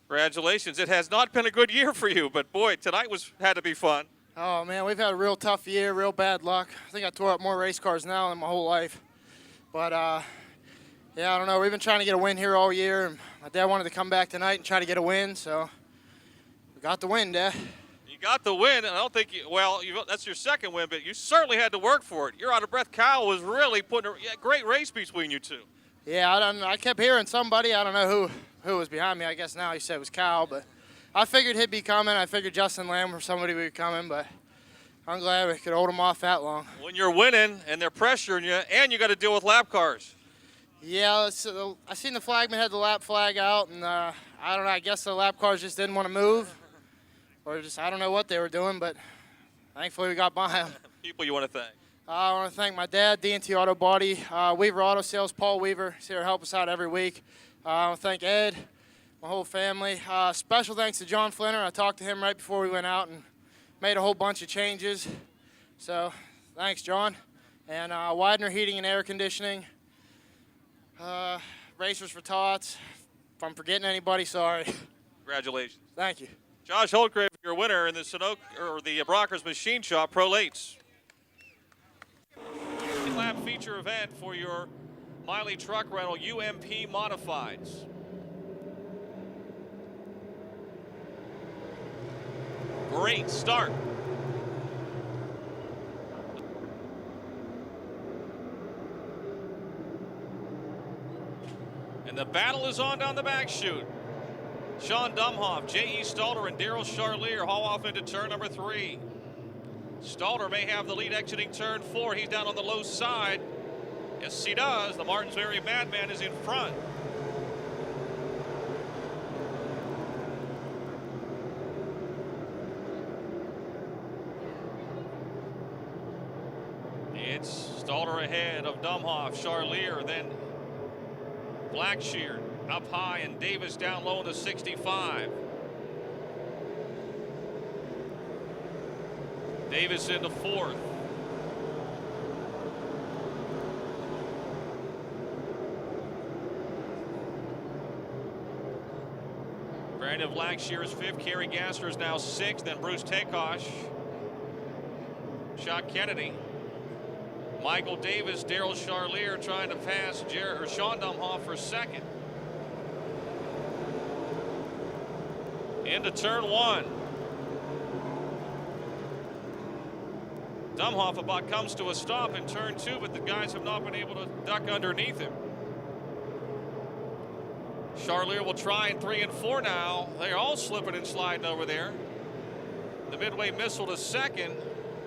Congratulations. It has not been a good year for you, but boy, tonight had to be fun. Oh, man, we've had a real tough year, real bad luck. I think I tore up more race cars now than my whole life. But, yeah, I don't know. We've been trying to get a win here all year. And my dad wanted to come back tonight and try to get a win, so we got the win, Dad. You got the win, and I don't think that's your 2nd win, but you certainly had to work for it. You're out of breath. Kyle was really putting a great race between you two. Yeah, I kept hearing somebody. I don't know who was behind me. I guess now he said it was Kyle, but I figured he'd be coming. I figured Justin Lamb or somebody would be coming, but I'm glad we could hold him off that long. When you're winning and they're pressuring you, and you got to deal with lap cars. Yeah, I seen the flagman had the lap flag out, and I don't know. I guess the lap cars just didn't want to move, or just I don't know what they were doing, but thankfully we got by them. People you want to thank? I want to thank my dad, DNT Auto Body, Weaver Auto Sales, Paul Weaver. He's here to help us out every week. I want to thank Ed, my whole family. Special thanks to John Flinner. I talked to him right before we went out and made a whole bunch of changes. So thanks, John. And Widener Heating and Air Conditioning. Racers for Tots. If I'm forgetting anybody, sorry. Congratulations. Thank you. Josh Holtgraver, your winner in the the Brockers Machine Shop Pro Lates. Lap feature event for your Miley truck rental UMP Modifieds. Great start. And the battle is on down the back chute. Sean Dumhoff, J.E. Stalter, and Daryl Charlier haul off into turn number 3. Stalter may have the lead exiting turn 4. He's down on the low side. Yes, he does. The Martinsbury Madman is in front. It's Stalter ahead of Dumhoff, Charlier, then Blackshear up high, and Davis down low in the 65. Davis into fourth. Brandon Blackshear is fifth. Kerry Gasser is now sixth. Then Bruce Takosh. Sean Kennedy. Michael Davis, Daryl Charlier trying to pass Sean Dumhoff for second. Into turn one. Dumhoff about comes to a stop in turn two, but the guys have not been able to duck underneath him. Charlier will try in 3 and 4 now. They're all slipping and sliding over there. The midway missile to second.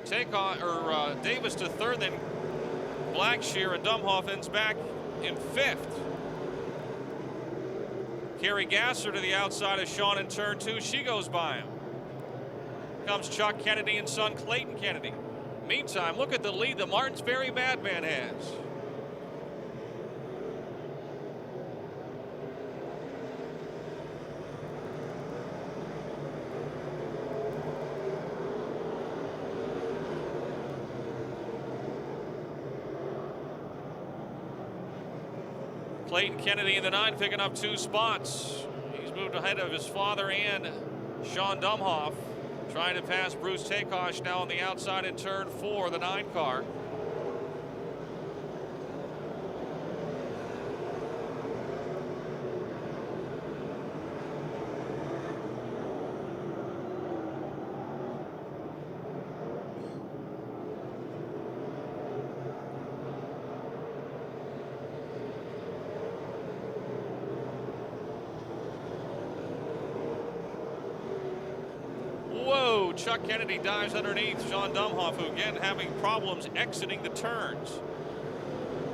Davis to third, then Blackshear, and Dumhoff ends back in fifth. Kerry Gasser to the outside of Sean in turn two. She goes by him. Comes Chuck Kennedy and son Clayton Kennedy. Meantime, look at the lead the Martinsbury Madman has. Clayton Kennedy in the 9, picking up 2 spots. He's moved ahead of his father and Sean Dumhoff. Trying to pass Bruce Takosh now on the outside in turn 4, the 9 car. Whoa, Chuck Kennedy dives underneath Sean Dumhoff, who again having problems exiting the turns.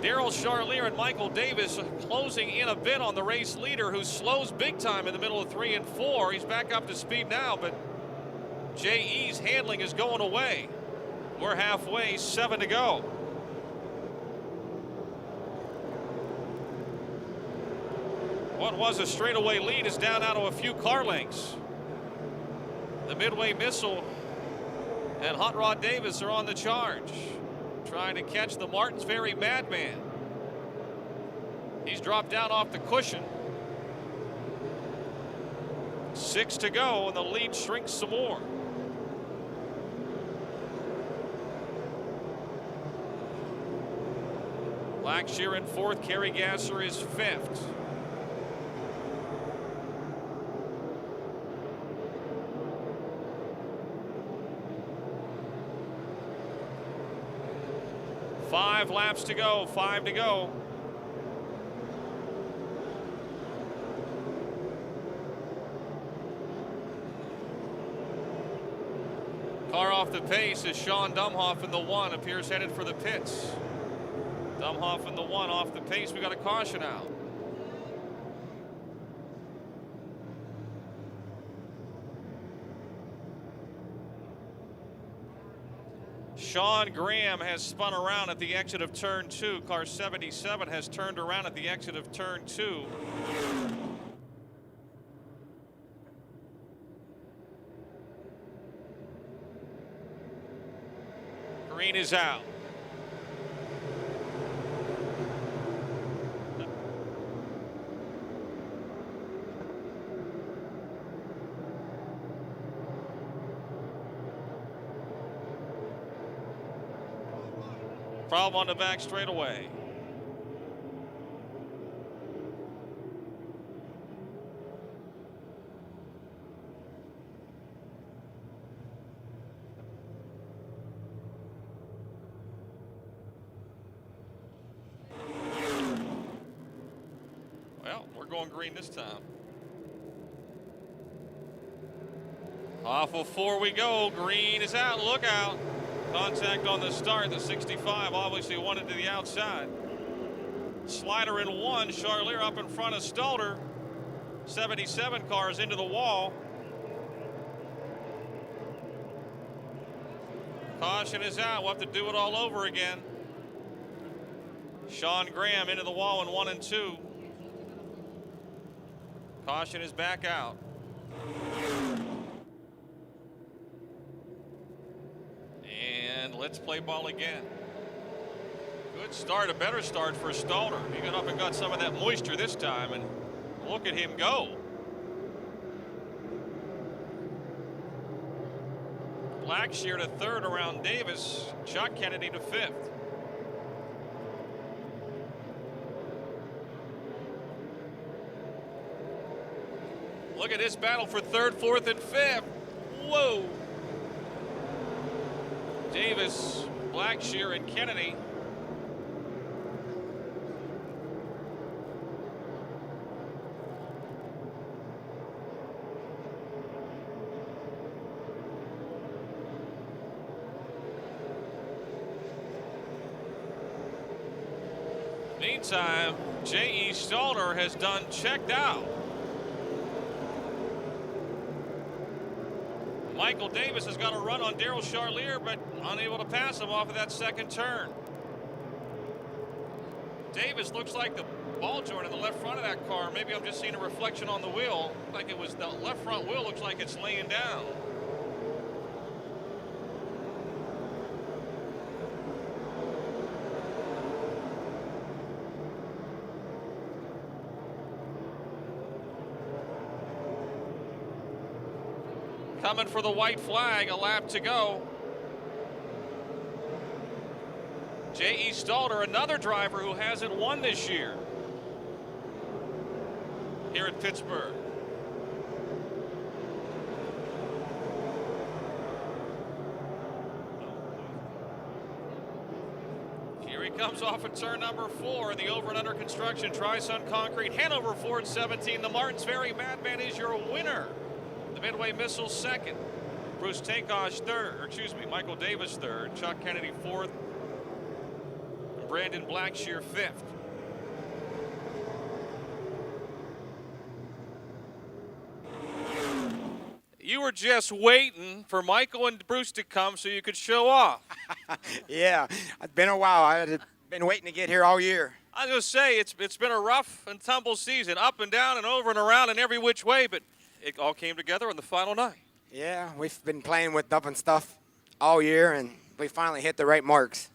Daryl Charlier and Michael Davis closing in a bit on the race leader, who slows big time in the middle of 3 and 4. He's back up to speed now, but J.E.'s handling is going away. We're halfway, 7 to go. What was a straightaway lead is down now to a few car lengths. The midway missile and Hot Rod Davis are on the charge, trying to catch the Martinsbury Madman. He's dropped down off the cushion. 6 to go, and the lead shrinks some more. Blackshear in 4th, Kerry Gasser is 5th. Five laps to go, 5 to go. Car off the pace is Sean Dumhoff in the 1, appears headed for the pits. Dumhoff in the 1 off the pace. We got a caution out. Sean Graham has spun around at the exit of turn 2. Car 77 has turned around at the exit of turn 2. Green is out. Problem on the back straightaway. Well, we're going green this time. Off of 4 we go. Green is out. Look out. Contact on the start. The 65 obviously wanted to the outside. Slider in 1. Charlier up in front of Stalter. 77 cars into the wall. Caution is out. We'll have to do it all over again. Sean Graham into the wall in 1 and 2. Caution is back out. Let's play ball again. Good start, a better start for Stalter. He got up and got some of that moisture this time, and look at him go. Blackshear to third around Davis. Chuck Kennedy to fifth. Look at this battle for third, fourth, and fifth. Whoa. Davis, Blackshear, and Kennedy. Meantime, J.E. Stalter has done checked out. Michael Davis has got a run on Daryl Charlier, but unable to pass him off of that second turn. Davis looks like the ball joint in the left front of that car. Maybe I'm just seeing a reflection on the wheel. Like it was the left front wheel looks like it's laying down. Coming for the white flag, a lap to go. J.E. Stalter, another driver who hasn't won this year here at Pittsburgh. Here he comes off of turn number 4, the over and under construction Tri-Sun Concrete Hanover Ford 17. The Martins Ferry Madman is your winner. The Midway Missile second. Bruce Takeosh third, or excuse me, Michael Davis third. Chuck Kennedy fourth. And Brandon Blackshear fifth. You were just waiting for Michael and Bruce to come so you could show off. Yeah, it's been a while. I've been waiting to get here all year. I was going to say, it's been a rough and tumble season, up and down and over and around and every which way, but it all came together on the final night. Yeah, we've been playing with dumping stuff all year, and we finally hit the right marks.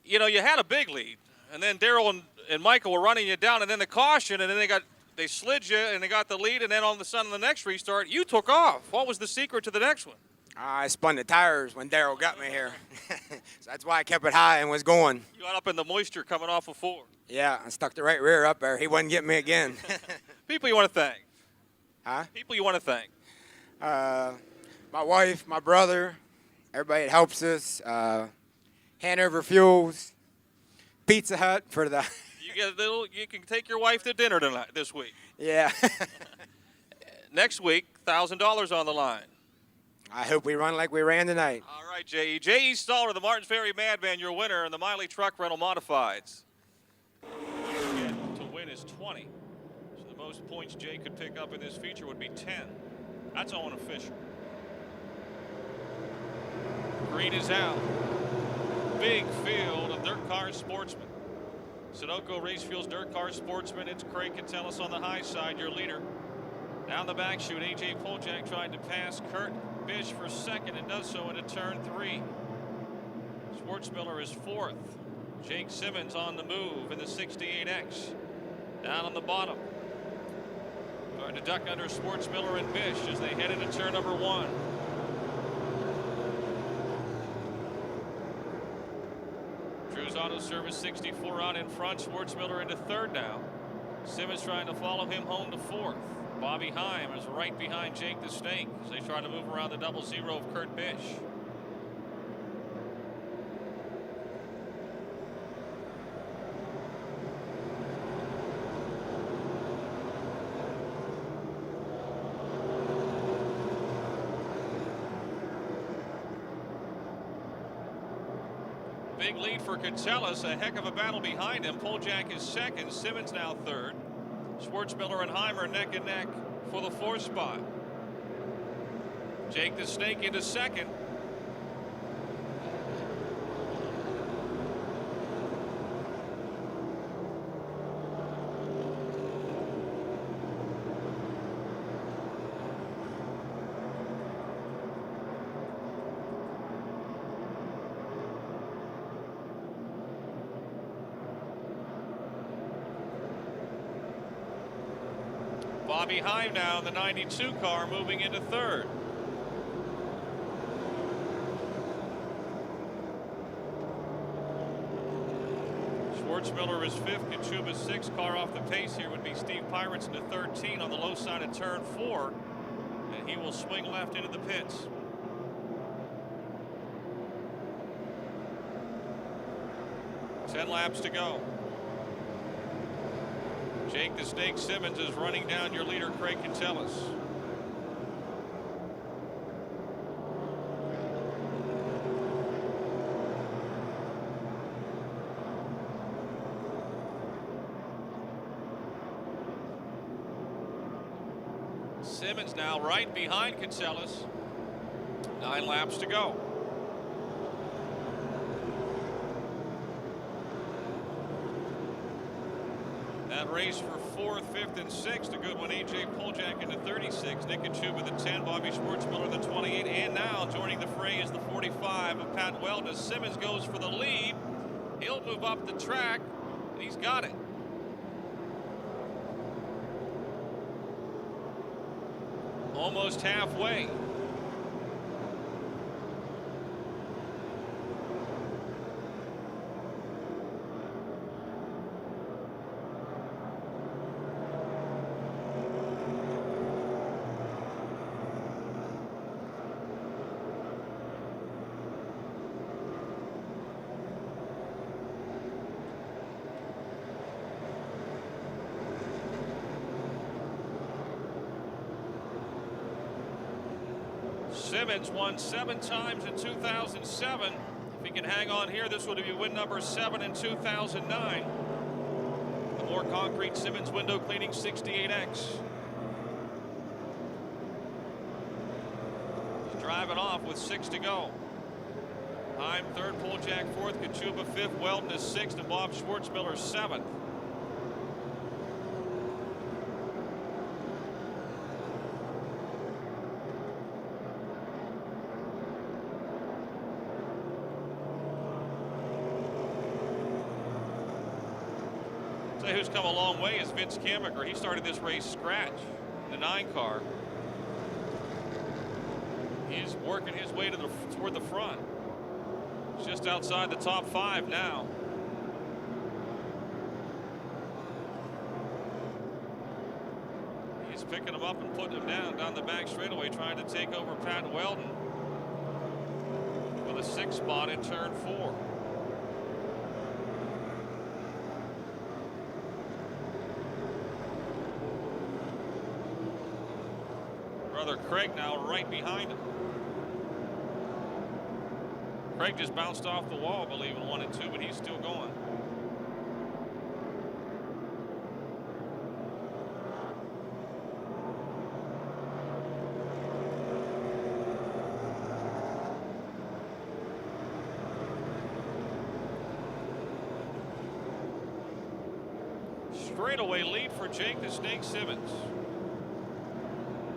You know, you had a big lead, and then Daryl and Michael were running you down, and then the caution, and then they slid you, and they got the lead, and then all of a sudden, the next restart, you took off. What was the secret to the next one? I spun the tires when Daryl got me here. So that's why I kept it high and was going. You got up in the moisture coming off of 4. Yeah, I stuck the right rear up there. He wouldn't get me again. People you want to thank? Huh? People you want to thank? My wife, my brother, everybody that helps us. Hanover Fuels, Pizza Hut for the... You can take your wife to dinner tonight, this week. Yeah. Next week, $1,000 on the line. I hope we run like we ran tonight. All right, J.E. J.E. Stalter, the Martins Ferry Madman, your winner, and the Miley Truck Rental Modifieds. To win is 20. So the most points Jay could pick up in this feature would be 10. That's unofficial. Green is out. Big field of dirt car sportsmen. Sunoco Race Fuels Dirt Car Sportsman. It's Craig Catellus on the high side, your leader. Down the back chute, A.J. Poljak tried to pass Kurt Bish for second and does so into turn 3. Schwartzmiller is 4th. Jake Simmons on the move in the 68X. Down on the bottom. Trying to duck under Schwartzmiller and Bish as they head into turn number 1. Drew's Auto Service 64 out in front. Schwartzmiller into 3rd now. Simmons trying to follow him home to 4th. Bobby Heim is right behind Jake the Snake as they try to move around the 00 of Kurt Bish. Big lead for Catellus, a heck of a battle behind him. Poljak is 2nd, Simmons now 3rd. Schwartzmiller and Heimer neck and neck for the 4th spot. Jake the Snake into 2nd. Bobby Heim now in the 92 car moving into third. Schwartzmiller is fifth, Kachuba sixth. Car off the pace here would be Steve Pirates into 13 on the low side of turn 4. And he will swing left into the pits. Ten laps to go. Jake the Snake Simmons is running down your leader, Craig Catellus. Simmons now right behind Catellus. 9 laps to go. That race for 4th, 5th, and 6th. A good one. A.J. Poljak in the 36. Nick Kachuba the 10. Bobby Schwartzmiller the 28. And now joining the fray is the 45 of Pat Weldon. Simmons goes for the lead. He'll move up the track. And he's got it. Almost halfway. Simmons won 7 times in 2007. If he can hang on here, this would be win number 7 in 2009. The more concrete Simmons window cleaning 68X. He's driving off with 6 to go. Heim third, Poljak fourth, Kachuba fifth, Weldon is sixth, and Bob Schwartzmiller seventh. Who's come a long way is Vince Kamaker. He started this race scratch in the 9 car. He's working his way toward the front. He's just outside the top 5 now. He's picking him up and putting him down the back straightaway, trying to take over Pat Weldon with a 6th spot in turn 4. Brother Craig now right behind him. Craig just bounced off the wall, I believe, in 1 and 2, but he's still going. Straightaway lead for Jake the Snake Simmons.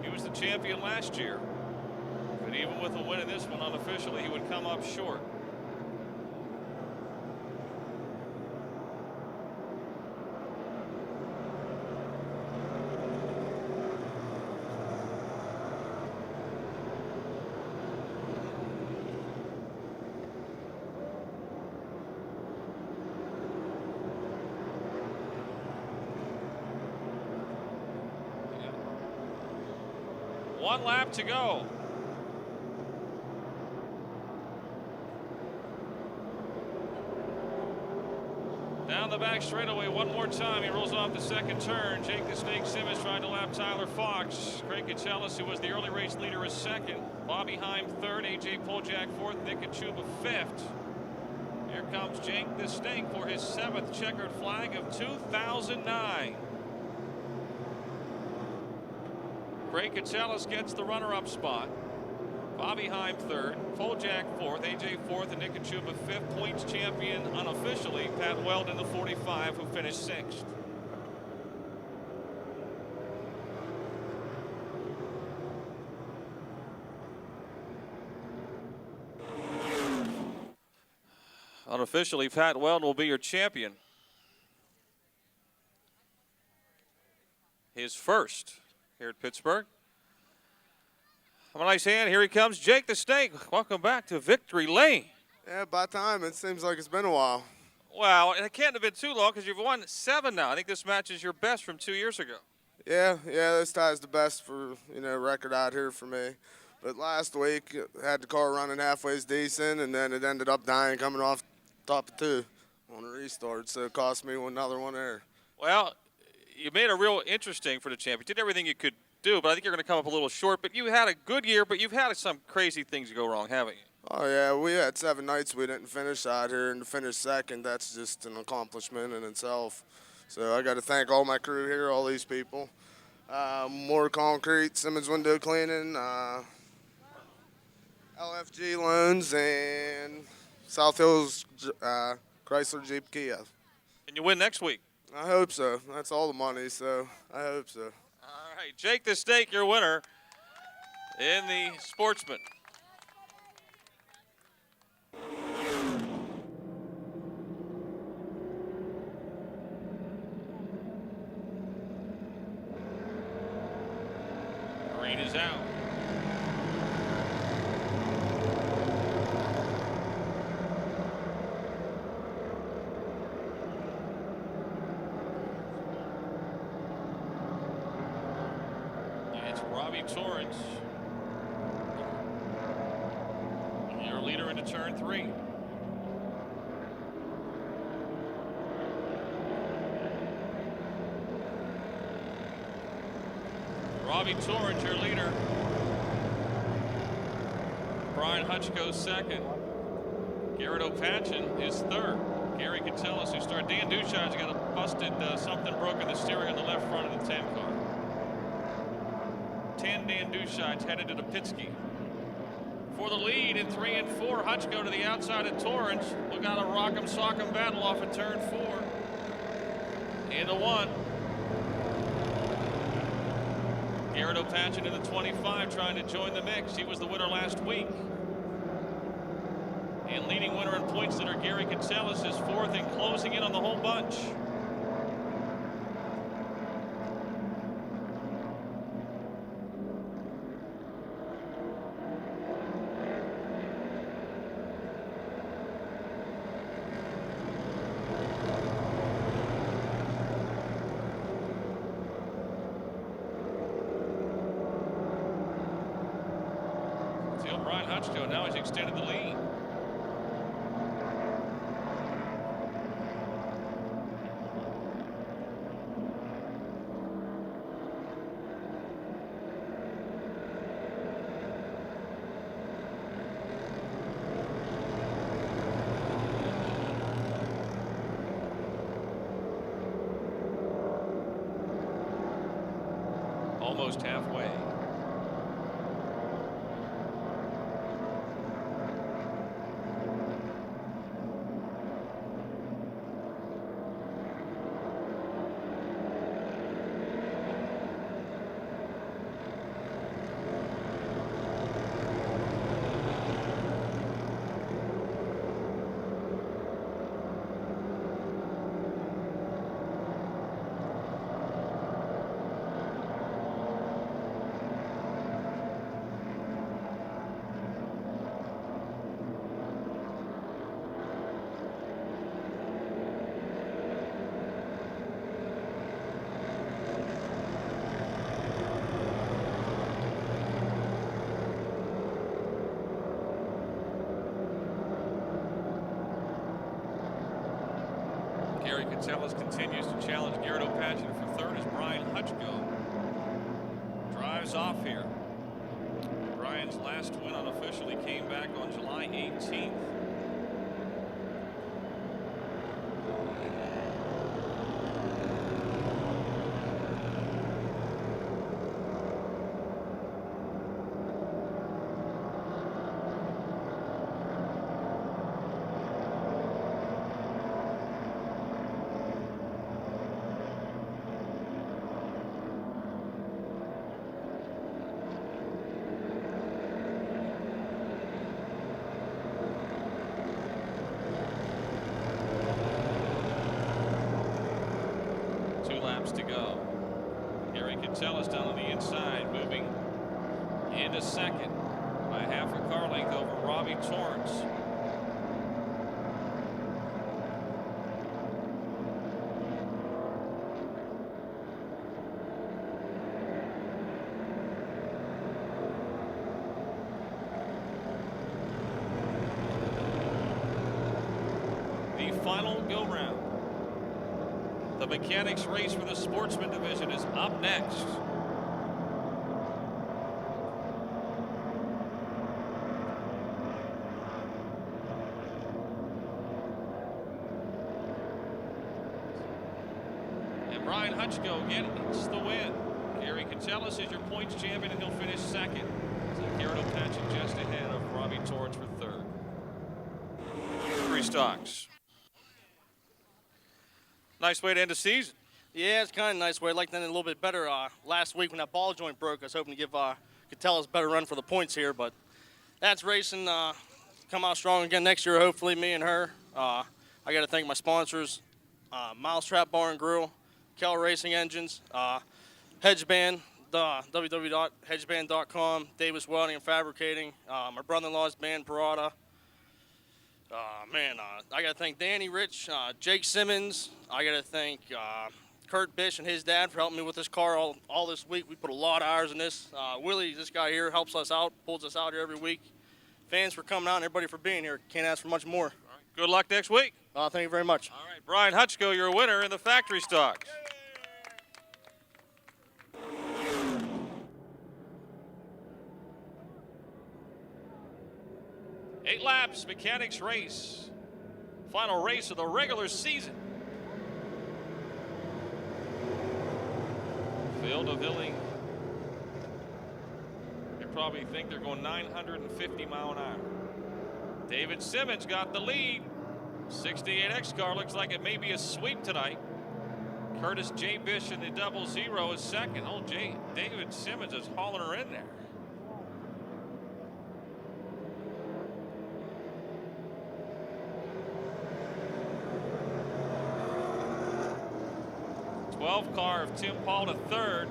He was the champion last year, but even with a win in this one unofficially, he would come up short. One lap to go. Down the back straightaway one more time. He rolls off the 2nd turn. Jake the Snake Simmons trying to lap Tyler Fox. Craig Catellus, who was the early race leader, is 2nd. Bobby Heim 3rd. A.J. Poljak 4th. Nick Kachuba 5th. Here comes Jake the Snake for his 7th checkered flag of 2009. Craig Catellus gets the runner-up spot. Bobby Heim 3rd, Poljak 4th, A.J. 4th, and Nick Kachuba 5th. Points champion unofficially, Pat Weldon, the 45, who finished 6th. Unofficially, Pat Weldon will be your champion. His first here at Pittsburgh. Have a nice hand. Here he comes, Jake the Snake. Welcome back to Victory Lane. Yeah, by time. It seems like it's been a while. Wow, it can't have been too long because you've won 7 now. I think this match is your best from 2 years ago. Yeah, this tie's the best for, record out here for me. But last week, had the car running halfway decent, and then it ended up dying coming off top of 2 on a restart, so it cost me another one there. Well, you made it real interesting for the champ. You did everything you could do, but I think you're going to come up a little short. But you had a good year, but you've had some crazy things go wrong, haven't you? Oh, yeah, we had 7 nights we didn't finish out here, and to finish second, that's just an accomplishment in itself. So I got to thank all my crew here, all these people. More Concrete, Simmons Window Cleaning, LFG Loans, and South Hills Chrysler Jeep Kia. And you win next week. I hope so. That's all the money, so I hope so. All right, Jake the Snake, your winner in the Sportsman. Green is out. It's Robbie Torrance, your leader into turn 3. Robbie Torrance, your leader. Brian Hutchko's second. Garrett O'Patchen is third. Gary could tell us who started. Dan Dushai's got a busted something broken the steering on the left front of the 10 car. 10 Dan Dushai's headed to the Pittsburgh. For the lead in 3 and 4, Hutchko to the outside of Torrance. Look out a rock'em sock'em battle off of turn 4. Into 1. Garrett O'Patchen in the 25 trying to join the mix. He was the winner last week. And leading winner in points that are Gary Katselis is 4th and closing in on the whole bunch. Brian Hutchko now has extended the lead. Almost halfway. Gary Katselis continues to challenge Garrett O'Patchen for third as Brian Hutchko drives off here. Brian's last win unofficially came back on July 18th. To go. Gary Cantellis down on the inside, moving into second by half a car length over Robbie Torrance. The final go round. The mechanics race for the sportsman division is up next. And Brian Hutchko gets the win. Gary Cantellis is your points champion, and he'll finish second. So Garrett O'Patchen just ahead of Robbie Torrance for third. Three stocks. Nice way to end the season. Yeah, it's kind of a nice way. I'd like to end it a little bit better. Last week when that ball joint broke, I was hoping to give Cantellis a better run for the points here, but that's racing. Come out strong again next year, hopefully, me and her. I got to thank my sponsors, Mousetrap Bar and Grill, Kell Racing Engines, Hedgeband, www.hedgeband.com, Davis Welding and Fabricating, my brother-in-law's band, Parada. I got to thank Danny Rich, Jake Simmons. I got to thank Kurt Bish and his dad for helping me with this car all this week. We put a lot of hours in this. Willie, this guy here, helps us out, pulls us out here every week. Fans for coming out and everybody for being here. Can't ask for much more. All right. Good luck next week. Thank you very much. All right, Brian Hutchko, your winner in the factory stocks. Eight laps, mechanics race. Final race of the regular season. Phil DeVilling. You probably think they're going 950 mile an hour. David Simmons got the lead. 68X car looks like it may be a sweep tonight. Curtis J. Bish in the 00 is second. Oh, David Simmons is hauling her in there. Car of Tim Paul to third.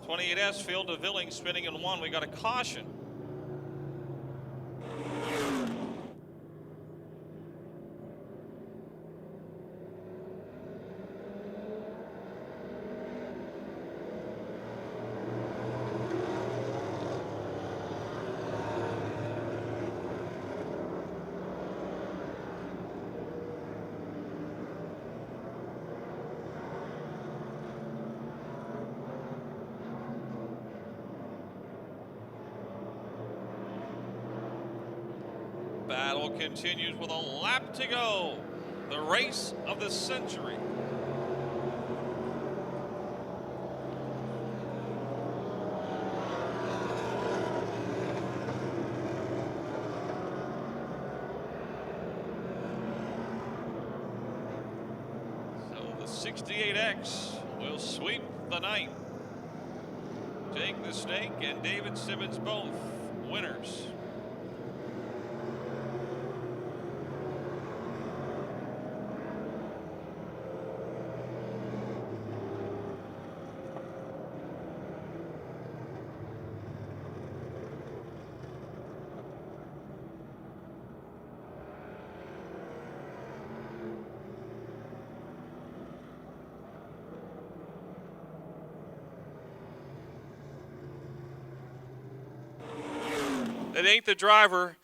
.28S, Phil DeVilling spinning in one. We got a caution. battle continues with a lap to go. The race of the century. So the 68X will sweep the night. Jake the Snake and David Simmons both winners. It ain't the driver.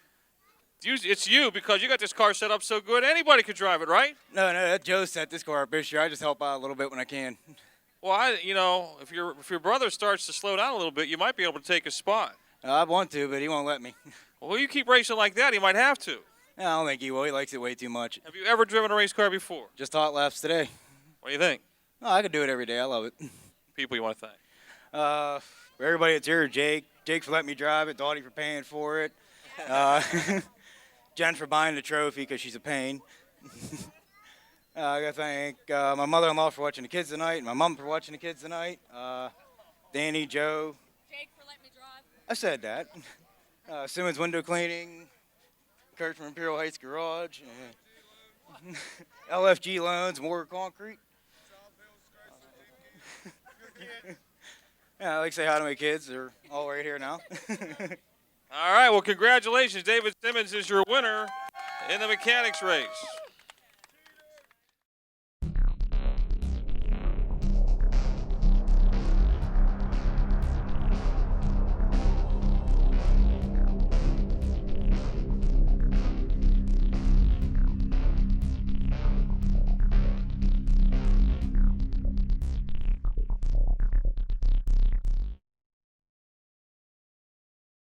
It's you, because you got this car set up so good. Anybody could drive it, right? No, that Joe set this car up this year. I just help out a little bit when I can. Well, if your brother starts to slow down a little bit, you might be able to take his spot. I want to, but he won't let me. Well, you keep racing like that, he might have to. I don't think he will. He likes it way too much. Have you ever driven a race car before? Just hot laps today. What do you think? Oh, I could do it every day. I love it. People you want to thank? For everybody that's here, Jake for letting me drive it, Dottie for paying for it, Jen for buying the trophy because she's a pain. I got to thank my mother-in-law for watching the kids tonight, my mom for watching the kids tonight, Danny, Joe. Jake for letting me drive. I said that. Simmons Window Cleaning, Kurt from Imperial Heights Garage, LFG Loans, More Concrete. Yeah, I'd like to say hi to my kids. They're all right here now. All right, well, congratulations. David Simmons is your winner in the mechanics race.